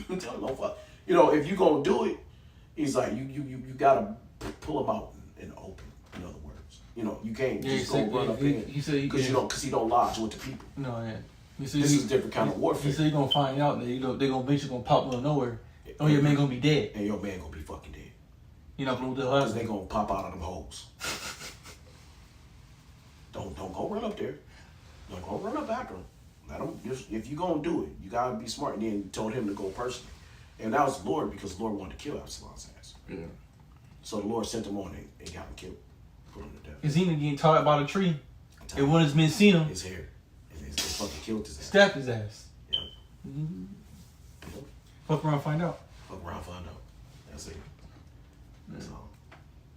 if you're gonna do it, he's like, you gotta pull them out in the open. In other words, you can't just go run up in because he don't lodge with the people. No, yeah. This is a different kind of warfare. He said you're gonna find out that they're gonna eventually gonna pop out of nowhere. Oh, your man gonna be dead. And your man gonna be fucking dead. You know what the hell? Because they gonna pop out of them holes. Don't go run up there. Don't go run up after him. Let him if you gonna do it, you gotta be smart. And then you told him to go personally. And that was the Lord, because the Lord wanted to kill Absalom's ass. Yeah. So the Lord sent him on and got him killed. Put him to death. Is he getting taught about a tree? And one of his men seen him. His hair. And they fucking killed his ass. Stabbed his ass. Yeah. Mm-hmm. Yep. Fuck around, find out. Fuck around, find out. That's it. That's all.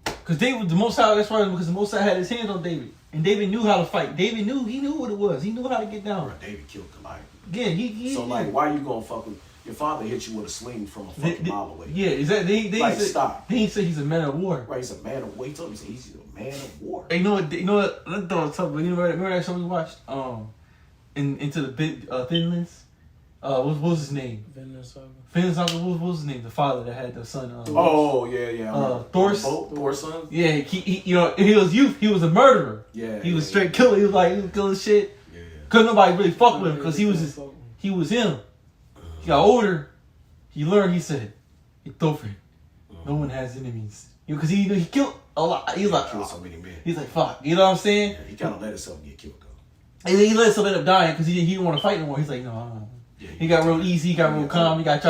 Because David, the Most High, that's right, because the Most High had his hands on David. And David knew how to fight. He knew what it was. He knew how to get down. Right, David killed Goliath. Yeah, So, why you gonna fucking... Your father hit you with a sling from a fucking mile away. Yeah, is that... They stop. They say he's a man of war. Right, he's a man of war. He told me he's a man of war. Hey, you know what? Let's throw something. Remember that show we watched? Into the Thin List? what was his name? Vinland Saga. Finn's uncle. What was his name? The father that had the son. Oh yeah. Thor's. Thor's son. Yeah, he was youth. He was a murderer. Yeah. He was straight killer. He was killing shit. Yeah. Cause nobody really fucked with him because he was him. He got older. He learned. He said, "Thorfinn, no one has enemies." Because he killed a lot. He was like, killed so many men. He's like, fuck. You know what I'm saying? Yeah, he kind of let himself get killed though. And he let himself end up dying because he didn't want to fight no more. He's like, no. Yeah, He got real easy. He got real calm. He got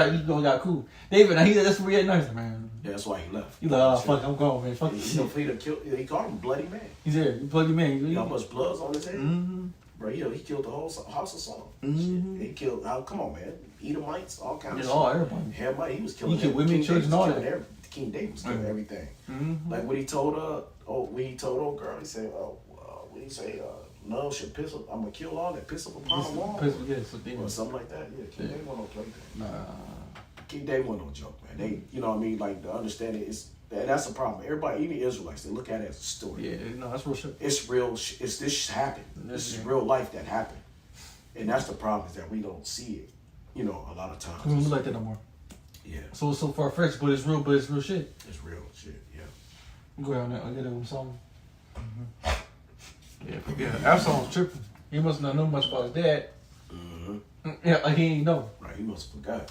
cool. David, that's where he had nice, man. Yeah, that's why he left. He's like, oh fuck, I'm going, man. Fuck this shit. He called him a bloody man. He's there. You plug him in. You know how much blood's on his head? Mm-hmm. Bro, he killed the whole house of Saul. Mm-hmm. He killed. Come on, man. Edomites, all kinds of Yeah, shit. all everybody. Hamite, he was killing. He killed women, children, all that. King David was killing everything. Mm-hmm. Like when he told old girl, he said, when he say, none should piss up. I'm gonna kill all that piss up upon the wall. Or something like that. Yeah, King David wasn't no play. Nah. King David wasn't no joke, man. They, you know what I mean? Like the understanding is that's the problem. Everybody, even Israelites, they look at it as a story. Yeah, no, that's real shit. It's real. It's this happened. This is real life that happened, and that's the problem is that we don't see it. You know, a lot of times. We don't look like that no more. Yeah. So far fetched, but it's real. But it's real shit. It's real shit. Yeah. Go ahead on that. I'll get it with something. Yeah. Absalom's tripping. He must not know much about his dad. Mm-hmm. Yeah, like he ain't know. Right. He must have forgot.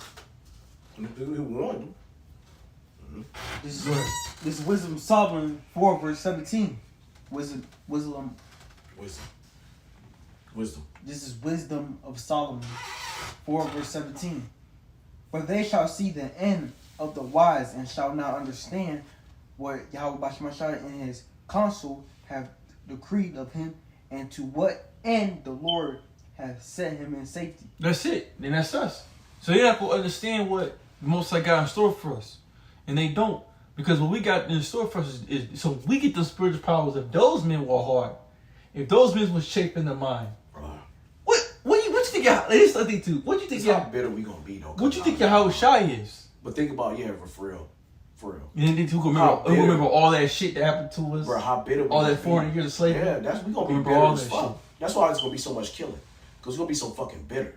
He warned him. This is Wisdom of Solomon 4 verse 17. Wisdom. This is Wisdom of Solomon 4 verse 17. For they shall see the end of the wise and shall not understand what Yahweh Bashmashah and his council have decreed of him, and to what end the Lord hath set him in safety. That's it. Then that's us. So they're not gonna understand what the Most High got in store for us, and they don't, because what we got in store for us is so we get the spiritual powers. If those men were hard, if those men was shaping the mind, what you think? This I think too. What you think? How bitter we gonna be though? What you think Yahweh Shai is? But think about for real. And then who remember all that shit that happened to us? Bro, how bitter all that 400 years of slavery. Yeah, we gonna be bitter all as that fuck. shit. That's why it's gonna be so much killing, because we're gonna be so fucking bitter.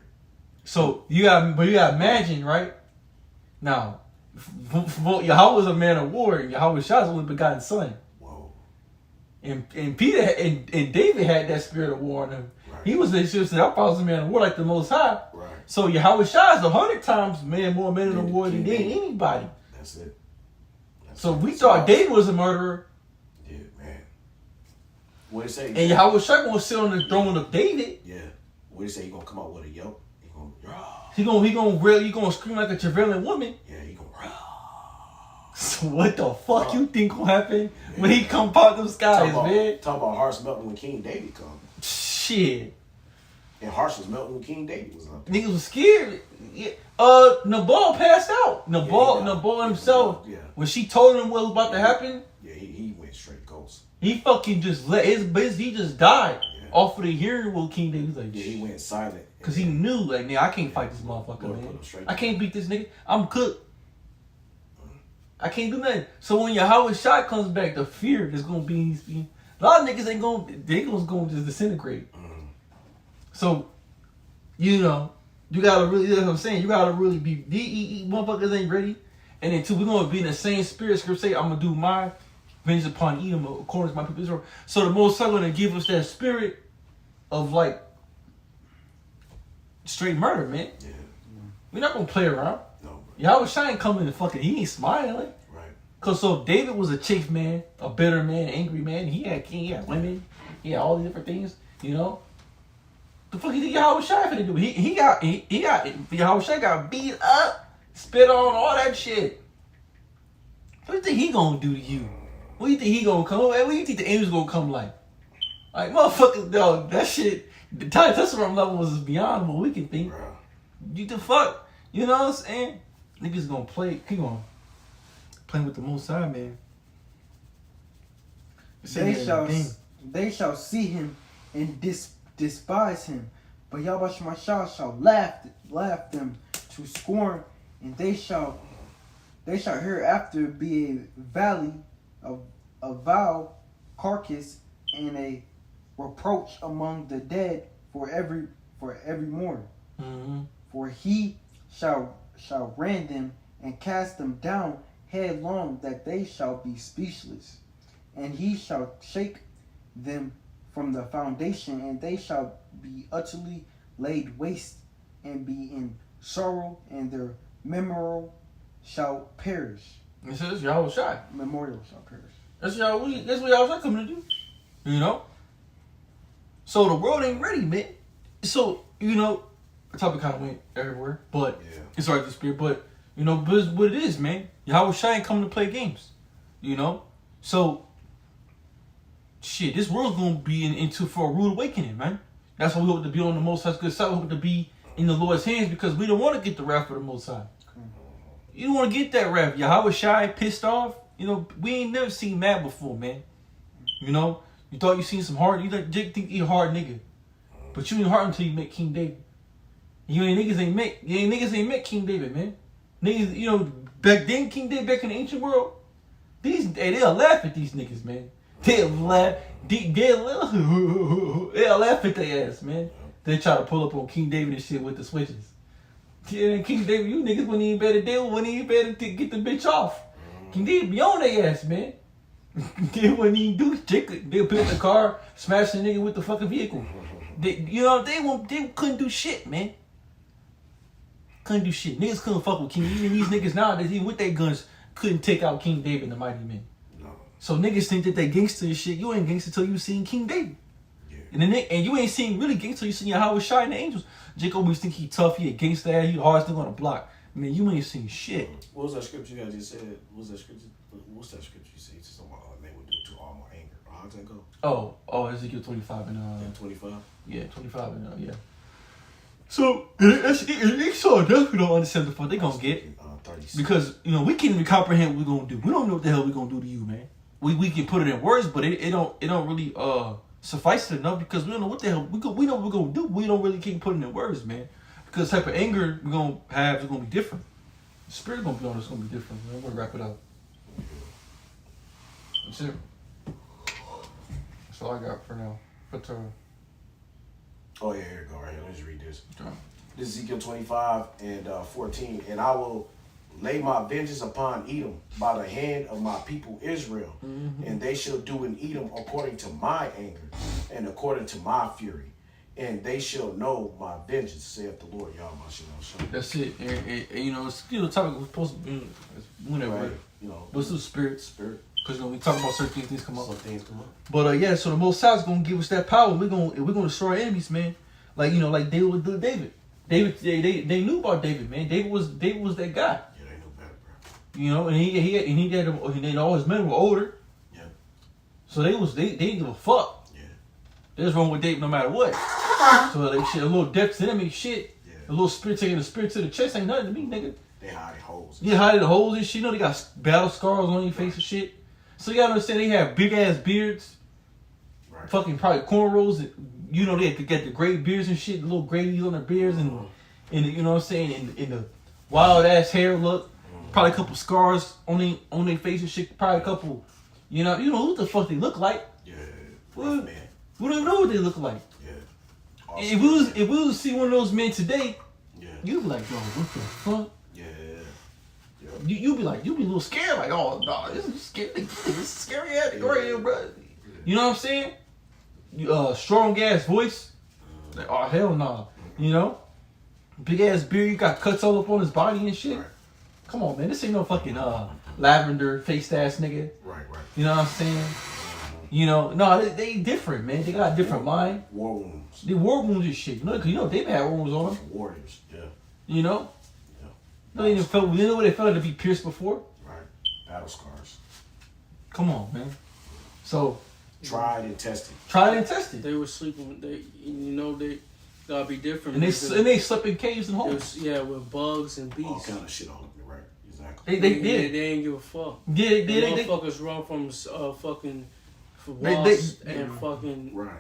So you got imagine, right? Now, Yahweh was a man of war, and Yahweh Shai's only begotten son. Whoa. And Peter and David had that spirit of war on him. Right. He was a man of war like the Most High. Right. So Yahweh Shai is 100 times more men of war than anybody. That's it. So we thought David was a murderer. Yeah, man. What did he say? And Yahweh Shai gonna sit on the throne of David. Yeah. What did he say? He gonna come out with a yelp? He gonna scream like a travailing woman. Yeah, he gonna So what the fuck you think gonna happen when he come out them skies, man? Talk about hearts melting when King David come. Shit. And hearts was melting when King David was up there. Niggas was scared. Yeah. Nabal passed out. Nabal himself. Yeah. When she told him what was about to happen. Yeah, he went straight ghost. He fucking just let he just died Yeah. off of the hearing what King David was like. Yeah, he went silent. Cause he knew, like, nigga, I can't fight this motherfucker, Lord man. put him straight I can't beat this nigga. I'm cooked. I can't do nothing. So when Yahweh Shai comes back, the fear is gonna be a lot of niggas they gonna just disintegrate. So, you know, you gotta really, that's what I'm saying, you gotta really be, motherfuckers ain't ready. And then two, we're gonna be in the same spirit. Scripture say, I'm gonna do my vengeance upon Edom according to my people Israel. So the Most High gonna give us that spirit of like straight murder, man. Yeah. We're not gonna play around. No, bro. Yahweh Shai ain't coming and fucking, he ain't smiling. Right. Cause so David was a chase man, a bitter man, angry man. He had king, he had women, he had all these different things, you know. The fuck you think Yahweh Shai finna do? He got Yahweh Shai got beat up, spit on, all that shit. What do you think he gonna do to you? What do you think he gonna come? What do you think the angels gonna come like? Like motherfuckers, dog. That shit. The Testament level was beyond what we can think. Bro. You the fuck? You know what I'm saying? Niggas gonna play. Keep on playing with the Most High, man. They shall see him and despise him, but Yahweh Shemashah shall laugh them to scorn, and they shall hereafter be a valley of a vile carcass and a reproach among the dead for evermore. Mm-hmm. For he shall rend them and cast them down headlong, that they shall be speechless. And he shall shake them from the foundation, and they shall be utterly laid waste, and be in sorrow, and their memorial shall perish. It says Yahweh Shai. Memorial shall perish. That's what Yahweh Shai coming to do. You know? So the world ain't ready, man. So, you know, the topic kind of went everywhere, but it's hard to spirit. But, you know, but it's what it is, man. Yahweh Shai ain't coming to play games. You know? So, shit, this world's going to be into for a rude awakening, man. That's why we hope to be on the Most High's good side. We hope to be in the Lord's hands, because we don't want to get the wrath of the Most High. You don't want to get that wrath. Yahweh Shai pissed off. You know, we ain't never seen mad before, man. You know? You thought you seen some hard. You think you a hard nigga. But you ain't hard until you met King David. Niggas ain't met King David, man. Niggas, you know, back then, King David, back in the ancient world, they'll laugh at these niggas, man. They'll laugh at their ass, man. They try to pull up on King David and shit with the switches. Yeah, King David, you niggas wouldn't even better deal, wouldn't even better to get the bitch off. King David be on their ass, man. They wouldn't even do shit. They'll put in the car, smash the nigga with the fucking vehicle. They couldn't do shit, man. Couldn't do shit. Niggas couldn't fuck with King. Even these niggas nowadays, even with their guns, couldn't take out King David and the Mighty Men. No. So niggas think that they gangster and shit. You ain't gangster till you seen King David. Yeah. And you ain't seen really gangster till you seen Yahweh Shai and the angels. Jacob always think he tough, he a gangster, he the hardest thing on the block. Man, you ain't seen shit. What was that scripture you guys just said? What's that scripture you said? Someone they would do to all my anger. How'd that go? Oh, Ezekiel 25 and 25. Yeah, 25 and yeah. So Esau definitely don't understand the fuck they gonna get, 36. because you know we can't even comprehend what we're gonna do. We don't know what the hell we're gonna do to you, man. We can put it in words, but it don't really suffice it enough, because we don't know what the hell we know what we're gonna do. We don't really keep putting it in words, man. Because the type of anger we're gonna have is gonna be different. The spirit gonna be on us, gonna be different. Man. We're gonna wrap it up. That's it. That's all I got for now. But Oh yeah, here we go. Right here. Let's read this. John. This is Ezekiel 25 and 14. And I will lay my vengeance upon Edom by the hand of my people Israel, and they shall do in Edom according to my anger and according to my fury, and they shall know my vengeance, saith the Lord Yahweh. That's it. And you know, it's the topic was supposed to be whenever, Right. You know, but it's the spirit. spirit. Because when we talk about certain things come up. Some things come up. But yeah, so the Most High is gonna give us that power. We're gonna destroy our enemies, man. Like like David would do David. They knew about David, man. David was that guy. Yeah, they knew better, bro. You know, and all his men were older. Yeah. So they didn't give a fuck. Yeah. They was wrong with David no matter what. So like shit, a little depth to them ain't shit. Yeah. A little spirit taking the spirit to the chest ain't nothing to me, nigga. They hide holes. You hide the holes and shit. You know they got battle scars on your face and shit. So you gotta understand they have big ass beards, Right. fucking probably cornrows. You know they get the gray beards and shit, the little grays on their beards, and you know what I'm saying, in the wild ass hair look. Probably a couple scars on their face and shit. Probably a couple, you know what the fuck they look like. Yeah. Well, Man. We don't know what they look like. Yeah. If we was to see one of those men today, Yeah. you'd be like, yo, what the fuck? Yeah. Yeah. You'd be a little scared, like, oh no, this is scary. This is scary ass right here, bro. You know what I'm saying? Strong ass voice. Like, oh hell no. You know? Big ass beard, you got cuts all up on his body and shit. Right. Come on, man. This ain't no fucking lavender faced ass nigga. Right. You know what I'm saying? You know, no, they different, man. They got a different mind. War wounds. They war wounds and shit. You know, they've had war wounds on them. Warriors. Yeah. You know? Yeah. You know what they felt to be pierced before? Right. Battle scars. Come on, man. So Tried and tested. try and test it. They were sleeping. They gotta be different. And they slept in caves and It holes. was, with bugs and All beasts. kind of shit on them. Right. Exactly. They did. They ain't give a fuck. They Motherfuckers run from fucking wasps and fucking. Right.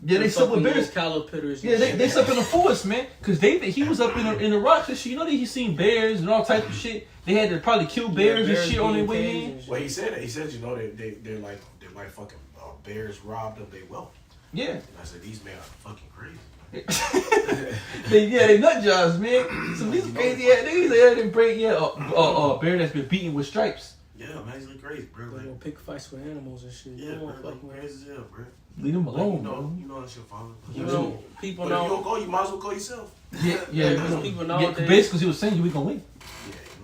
Yeah, they slept with bears. Caterpillars. Yeah, they slept in the forest, man. Cause David, he was up in the rocks and shit. You know that he seen bears and all types of shit. They had to probably kill bears and shit on their way in. Well, he said you know they're like fucking bears robbed of their wealth. Yeah. And I said these men are fucking crazy. They nut jobs, man. So these crazy ass niggas there didn't break a bear that's been beaten with stripes. Yeah, man, he's like crazy, bro. They Like, gonna pick fights with animals and shit. yeah, You don't bro, wanna like, fuck with crazy as hell, bro. Leave them Like, alone, bro. you know that's your father. You know, people But if you know. don't go, you might as well go yourself. Yeah, because people nowadays- basically, he was saying we gonna win.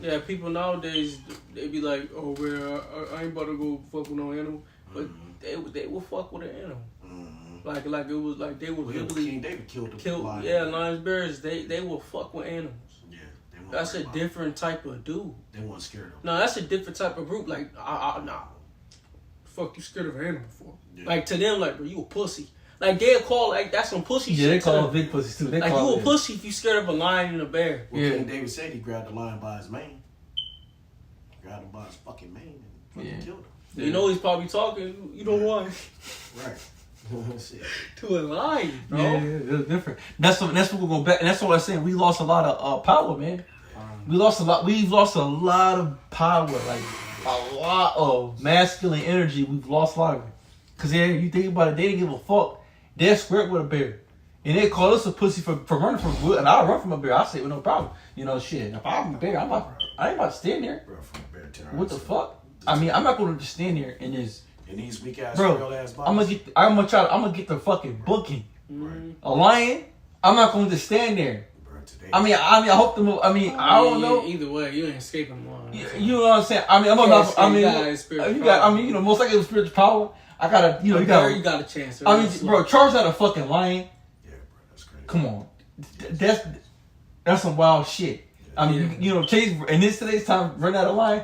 Yeah, people nowadays they be like, "Oh, well, I ain't about to go fuck with no animal," but they will fuck with an animal. Like it was like they would Well, literally King David killed the kill. lion. Yeah, lions, bears. They will fuck with animals. Yeah, they weren't That's a worried about it. different type of dude. They weren't scared of him. No, that's a different type of group. Like, nah, fuck you scared of an animal for? Yeah. Like to them, like, bro, you a pussy. Like they'll call like that's some pussy shit. Yeah, they to call them. big pussies too. They Like call you a it. pussy if you scared of a lion and a bear. Well, Yeah. King David said he grabbed the lion by his mane. Grabbed him by his fucking mane and fucking Yeah. killed him. You know he's probably talking. You know why? Right. Shit. To a lion, bro. Yeah, it's different. That's what we're going back. And that's what I'm saying. We lost a lot of power, man. We've lost a lot of power, like a lot of masculine energy. We've lost a lot of it. Cause yeah, you think about it, they didn't give a fuck. They're squared with a bear, and they call us a pussy for running from wood. And I'll run from a bear. I'll say it with no problem. You know, shit. If I'm a bear, I ain't about to stand there. Bro, from bear terror. What the fuck? I mean, I'm not going to just stand there and just, And these weak ass, bro. real ass I'm gonna get the fucking booking. Right. A lion. I'm not going to just stand there. Bro, today. I hope the. I don't know. Either way, you ain't escaping one. You know what I'm saying? I mean, I'm not. I mean, you know, most likely with spiritual power. I gotta, you You got a chance. I mean, bro, Charles not a fucking lion. Yeah, bro, that's crazy. Come on, that's some wild shit. I mean, you know, Chase in today's time, run out of line.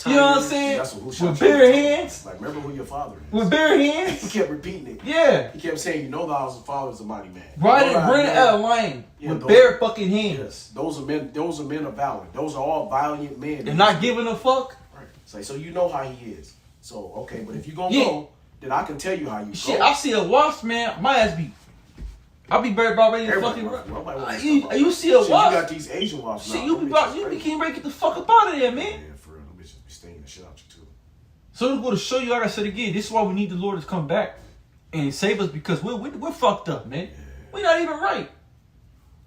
You know what I'm saying? That's what who shot With you. bare hands. Like, remember who your father is. With bare He hands. kept repeating it. Yeah. He kept saying, you know, thou father's a mighty man. Run You know out thou- of line Yeah, with those- bare fucking hands. Yes, those are men. Those are men of valor. Those are all valiant men. They're not giving a fuck. Right. It's like, so you know how he is. So okay, but if you gonna Yeah. go, then I can tell you how you Shit, go. I see a wasp, man. My ass be. I'll be very about ready to Everybody fucking wants- run. nobody wants to You stop. you see a Shit, wasp? You got these Asian wasps Shit, now. you Them be bitches about, you crazy. can't ready to get the fuck up out of there, man. Yeah, for real. Them bitches be stinging the shit out you too. So to go to show you, like I said again, this is why we need the Lord to come back and save us because we're fucked up, man. We're not even right.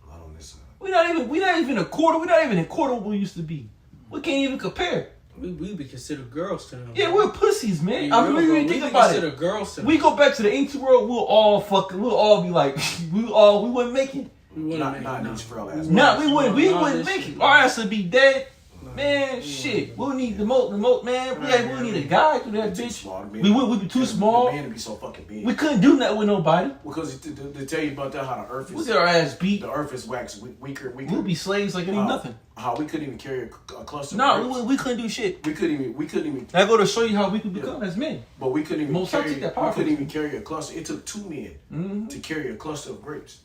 Not on this side. We're not even a quarter. We're not even a quarter of what we used to be. We can't even compare. We be considered girls to them. Yeah, we're pussies, man. Be I mean, real, bro. really We think be about considered it. girls to them. We go back to the ancient world, we'll all be like, we wouldn't make it. We wouldn't Not make not it, no. these frail ass. Nah, we wouldn't Nah, make this it. shit. Our ass would be dead. Man, shit. We'll need the moat, man. We'll need a guy through that Too bitch. small. The We man- would be too the small. man would be so fucking big. We couldn't do nothing with nobody. Because to tell you about that, how the earth We is, get our ass beat. the earth is waxed weaker. We'll be slaves like it ain't nothing. How we couldn't even carry a cluster. No, of grapes. we couldn't do shit. We couldn't even. I go to show you how we could become as men. But we couldn't even Most times carry. take that We power couldn't from even carry a cluster. It took two men Mm-hmm. to carry a cluster of grapes.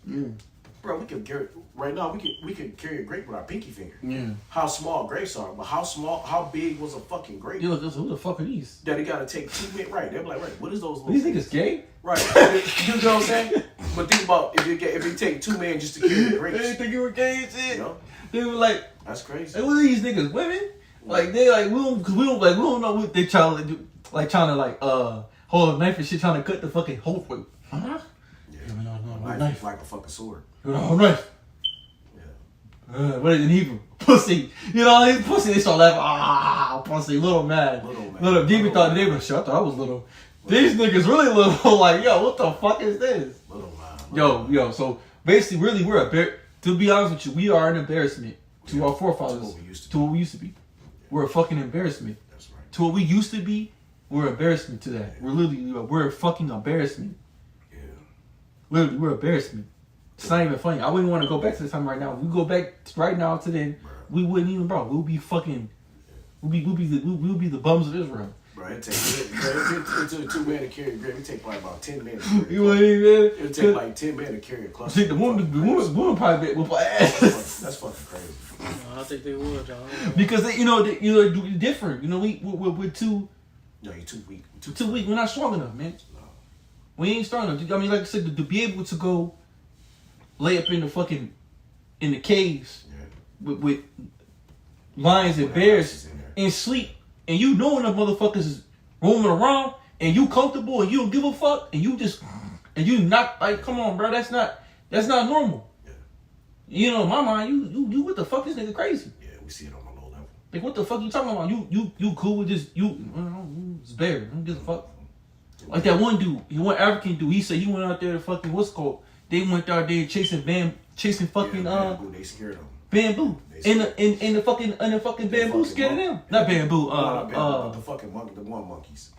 Bro, we could carry right now. We could carry a grape with our pinky finger. Yeah. How small grapes are, but how big was a fucking grape? You look, who the fuck are these? That it got to take 2 men. Right? They're like, right, what is those? These niggas gay? Right. You know what I'm saying? But think about if it take 2 men just to carry the They grapes. think you were gay and You shit. know, They were like, that's crazy. hey, what are these niggas, women? Like they like we don't know what they trying to do. Like trying to hold a knife and shit, trying to cut the fucking hole for you. Huh? Yeah. No, Knife is like a fucking sword. No, knife. Yeah. What is it in Hebrew? Pussy. You know, they pussy. They start laughing. Pussy. Little man. Little. Demon thought they were shit. I thought I was little. These niggas really little. Like, yo, what the fuck is this? Little man. Yo. So basically, really, we're to be honest with you, we are an embarrassment to our forefathers. To what we used to be. We're a fucking embarrassment. That's right. To what we used to be, we're embarrassment to that. We're a fucking embarrassment. Yeah. Literally, we're embarrassment. It's not even funny. I wouldn't want to go back to the time right now. If we go back right now to then, we wouldn't even, bro. We'll be fucking. We'll be the bums of Israel. Bro, it took 2 men to carry a grape. It take probably about 10 minutes. You know what I mean, man? It would take like 10 men to carry a cluster. See, the woman probably will ass That's fucking crazy. No, I think they would, y'all. because they, do different. You know, we're too No, you're too weak. too weak. We're not strong enough, man. No. We ain't strong enough. I mean, like I said, to be able to go lay up in the caves Yeah. with lions and bears Is in there. and sleep, and you know enough motherfuckers is roaming around, and you comfortable, and you don't give a fuck, and you just and you not like, come on, bro, that's not normal. Yeah. You know, in my mind, you what the fuck, this nigga crazy. Yeah, we see it on a low level. Like, what the fuck you talking about? You cool with just it's bear. Don't give a fuck. Like that one dude, one African dude. He said he went out there to fucking what's called. They went out there chasing fucking bamboo, they scared them. bamboo. In the fucking bamboo scared of them. Not bamboo. Not bamboo, but the fucking monkey, the one monkeys.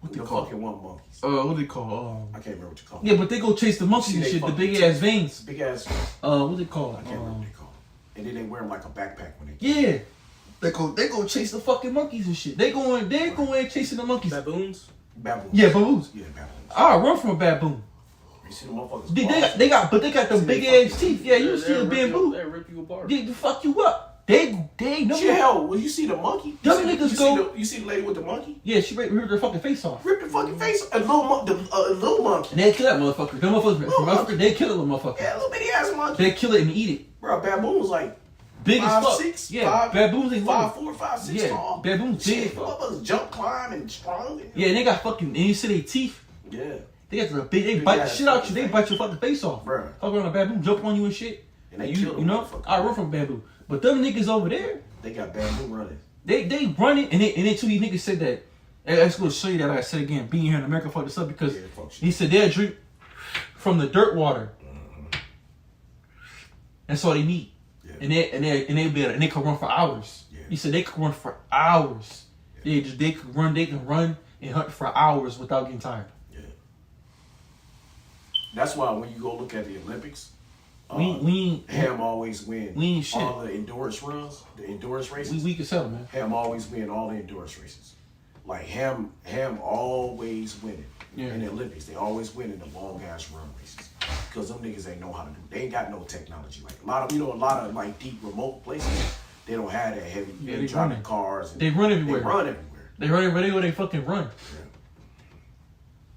What they The call? fucking one monkeys. What they call? I can't remember what you call Yeah, but they go chase the monkeys and See, they shit. The fucking big ass veins. Big ass. What they call? I can't remember what they call. And then they wear them like a backpack when they. Yeah. They go chase the fucking monkeys and shit. They go in chasing the monkeys. Baboons. Baboons. Yeah, baboons. Yeah, baboons. I run from a baboon. You see the motherfuckers. They got them See, big they ass fucking- teeth. Yeah, you see a They'll bamboo. rip you apart. They fuck you up. They no. Hell, when you see the monkey, Them niggas go- You see the lady with the monkey? Yeah, she ripped her fucking face off. Rip the fucking face. A little monkey. And they kill that motherfucker. Them motherfuckers from Africa, they kill a little motherfucker. Yeah, a little bitty ass monkey. They kill it and eat it. Bro, baboon was like Big as fuck. 5'6", Yeah, baboons ain't little. 5'4", 5'6" Yeah, tall. baboons big as Shit, fuck. motherfuckers jump, climb, and strong. And, Yeah, and they got fucking. And you see their teeth. yeah. They got the big. They Big bite the ass shit out you. fucking They thing. bite your fucking face off. Bruh. Fuck around a baboon, jump on you and shit. And they you, kill them you know, motherfuckers. I run from bamboo. But them niggas over there, They got bamboo running. they running, and then two of these niggas said that. And I'm just gonna show you that. Like I said again, being here in America fucked this up because Yeah, fuck shit. he said they'll drink from the dirt water. That's all they need. Yeah. And they can run for hours. Yeah. He said they could run for hours. Yeah. They can run and hunt for hours without getting tired. Yeah. That's why when you go look at the Olympics, We Ham always win. we ain't shit. All the endurance runs, the endurance races. we can sell, man. Ham always win all the endurance races. Like Ham always winning Yeah. in the Olympics. They always win in the long ass run races because them niggas ain't know how to do. They ain't got no technology. Like a lot of like deep remote places. They don't have that heavy. Yeah, they they driving running. cars. And They run everywhere. They run everywhere. They run everywhere they fucking run. Yeah.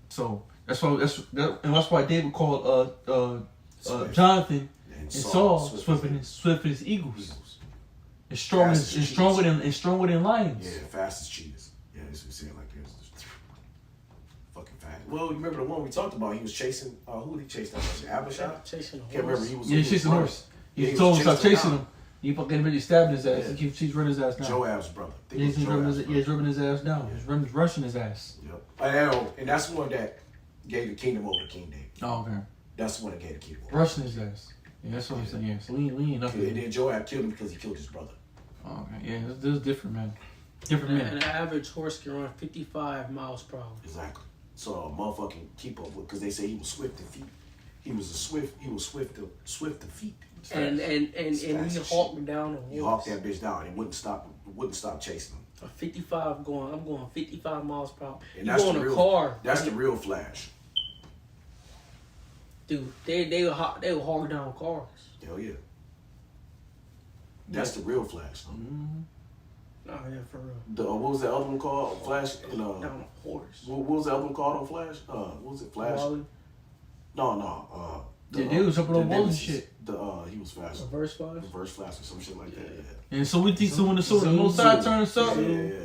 So that's why David called Swift. Jonathan And and Saul swift as eagles. And stronger than lions. Yeah, fast as cheetahs. Yeah, that's what we saying like this. Fucking fast. Well, you remember the one we talked about? He was chasing. Who did he chase? That was Abishai. Chasing a Can't remember. horse. He was. Yeah, he's chasing a running. horse. Yeah, He he told was him stop chasing chasing him him. He fucking really stabbing his ass. Yeah. He keeps running his ass down. Joab's brother. I think Yeah, it was he's Joab's brother. rubbing his ass down. Yeah. He's rushing his ass. Yep. And that's the one that gave the kingdom over to King David. Oh, okay. That's the one that gave the kingdom over. Rushing his ass. Yeah, that's what I'm saying. Yeah, so we ain't And nothing. then Joab killed him because he killed his brother. Oh, okay. Yeah, this is different, man. Different And man. an average horse can run 55 miles per hour. Exactly. So a motherfucking keep up with because they say he was swift to feet. He was swift to feet. And Fast he as hawked shit. down a You horse. hawked that bitch down. It wouldn't stop chasing him. A 55 I'm going 55 miles per hour. And You that's go the in a real. car. That's the real Flash. Dude, they will hog down cars. Hell yeah. That's the real Flash. Oh yeah, for real. What was that other one called? Flash. And, Down a horse. what was the other one called on Flash? What was it? Flash. Wally, No. Yeah, they was jumping on walls and Nemesis. shit. He was fast. reverse flash. Reverse Flash or some shit like that. And so we think so when the Zoom, north side zoom. turns Yeah. up. Yeah.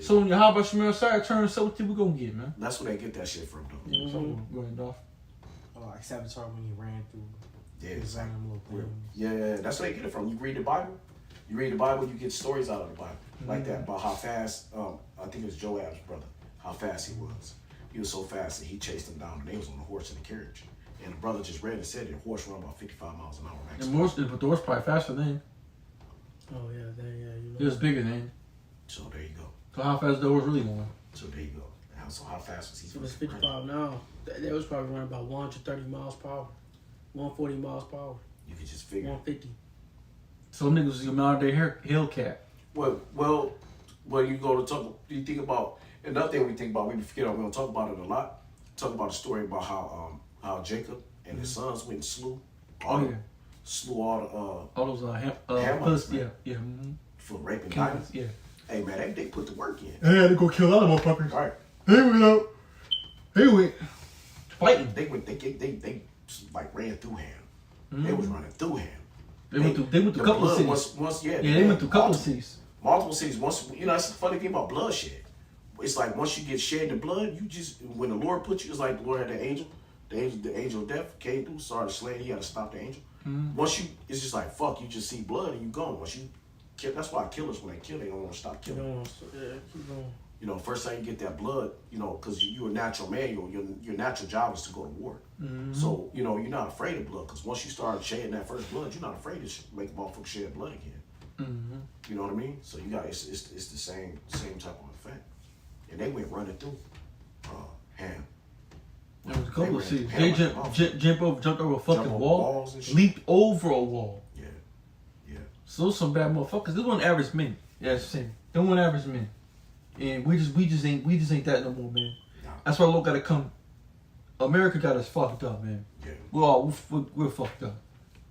So when your how about Shemar side turns up, what we gonna get, man? That's where they get that shit from, though. Mhm. So go ahead, Dolph. Like Savitar when he ran through Yeah, his exactly. random little things. Yeah, that's where they get it from. You read the Bible. You get stories out of the Bible like Mm-hmm. that about how fast. I think it was Joab's brother. How fast he was. He was so fast that he chased them down, and they was on a horse in the carriage. And the brother just read and said the horse run about 55 miles an hour And maximum. most, but the horse probably faster than him. Oh yeah, you It know. was bigger than him. So there you go. So how fast the horse really going? So there you go. So how fast was he? So it's 55 now. They was probably running about 130 miles per hour, 140 miles per hour, You could just figure. 150. So them niggas was your modern day Hellcat. Well, when you go to talk, you think about another thing we think about. We forget. We don't talk about it a lot. Talk about a story about how Jacob and his sons went and slew all Oh, yeah. slew all All those Hamites, Philist- man. yeah. Mm-hmm. for raping Kings, diamonds. yeah. Hey man, they put the work in. They had to go kill other motherfuckers. All right, They went out. They went fighting. they like ran through him. Mm-hmm. They was running through him. They went through the couple of blood cities. Yeah, Yeah, they went through couple of cities. Multiple cities. Once that's the funny thing about bloodshed. It's like once you get shed the blood, you just when the Lord put you, it's like the Lord had an angel The angel of death came through, started slaying. He had to stop the angel. Mhm. Once you, it's just like fuck. You just see blood and you gone. Once you kill, that's why killers when they kill, they don't want to stop You killing. know, so, yeah, keep going. You know, first time you get that blood, you know, because you're a natural man. Your natural job is to go to war. Mhm. So you know you're not afraid of blood because once you start shedding that first blood, you're not afraid to make motherfuckers shed blood again. Mhm. You know what I mean? So you got it's the same type of effect. And they went running through Ham. There was a couple of ran- scenes. Ham They went off. jumped over a fucking Jump over wall, walls and shit. leaped over a wall. Yeah, yeah. So those some bad motherfuckers. This one average men. Yeah, it's the same. They one average men, and we just ain't that no more, man. Nah. That's why Lord gotta come. America got us fucked up, man. Yeah. We're fucked up.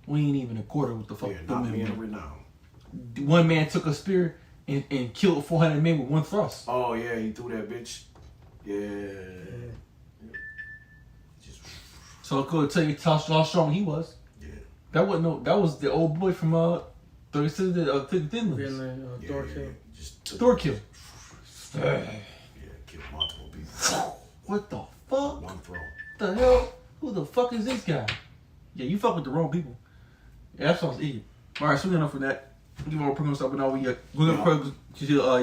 We ain't even a quarter with the fuck. Yeah, them not men, being man. renowned. One man took a spear and killed 400 men with one thrust. Oh yeah, he threw that bitch. Yeah. Just So I could tell you how strong he was. yeah. That was the old boy from 36 Finland. Finland, Yeah, Thor yeah, kill. yeah. Just took Thorkill. Yeah, killed multiple people. What the fuck? One throw. The hell? Who the fuck is this guy? Yeah, you fuck with the wrong people. Yeah, that sounds idiot. Alright, so we enough for that. Give our program stuff, but now we're gonna pray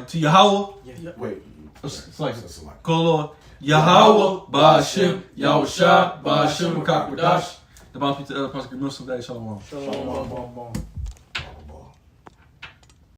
to Yahweh. Yeah. Wait. It's like That's a lot. Kolo Yahweh Ba'Shem Yahusha Ba'Shem Makakwadash. The bounce to the other prosecute Muslim Day. Shalom. Shalom, boom, boom, boom.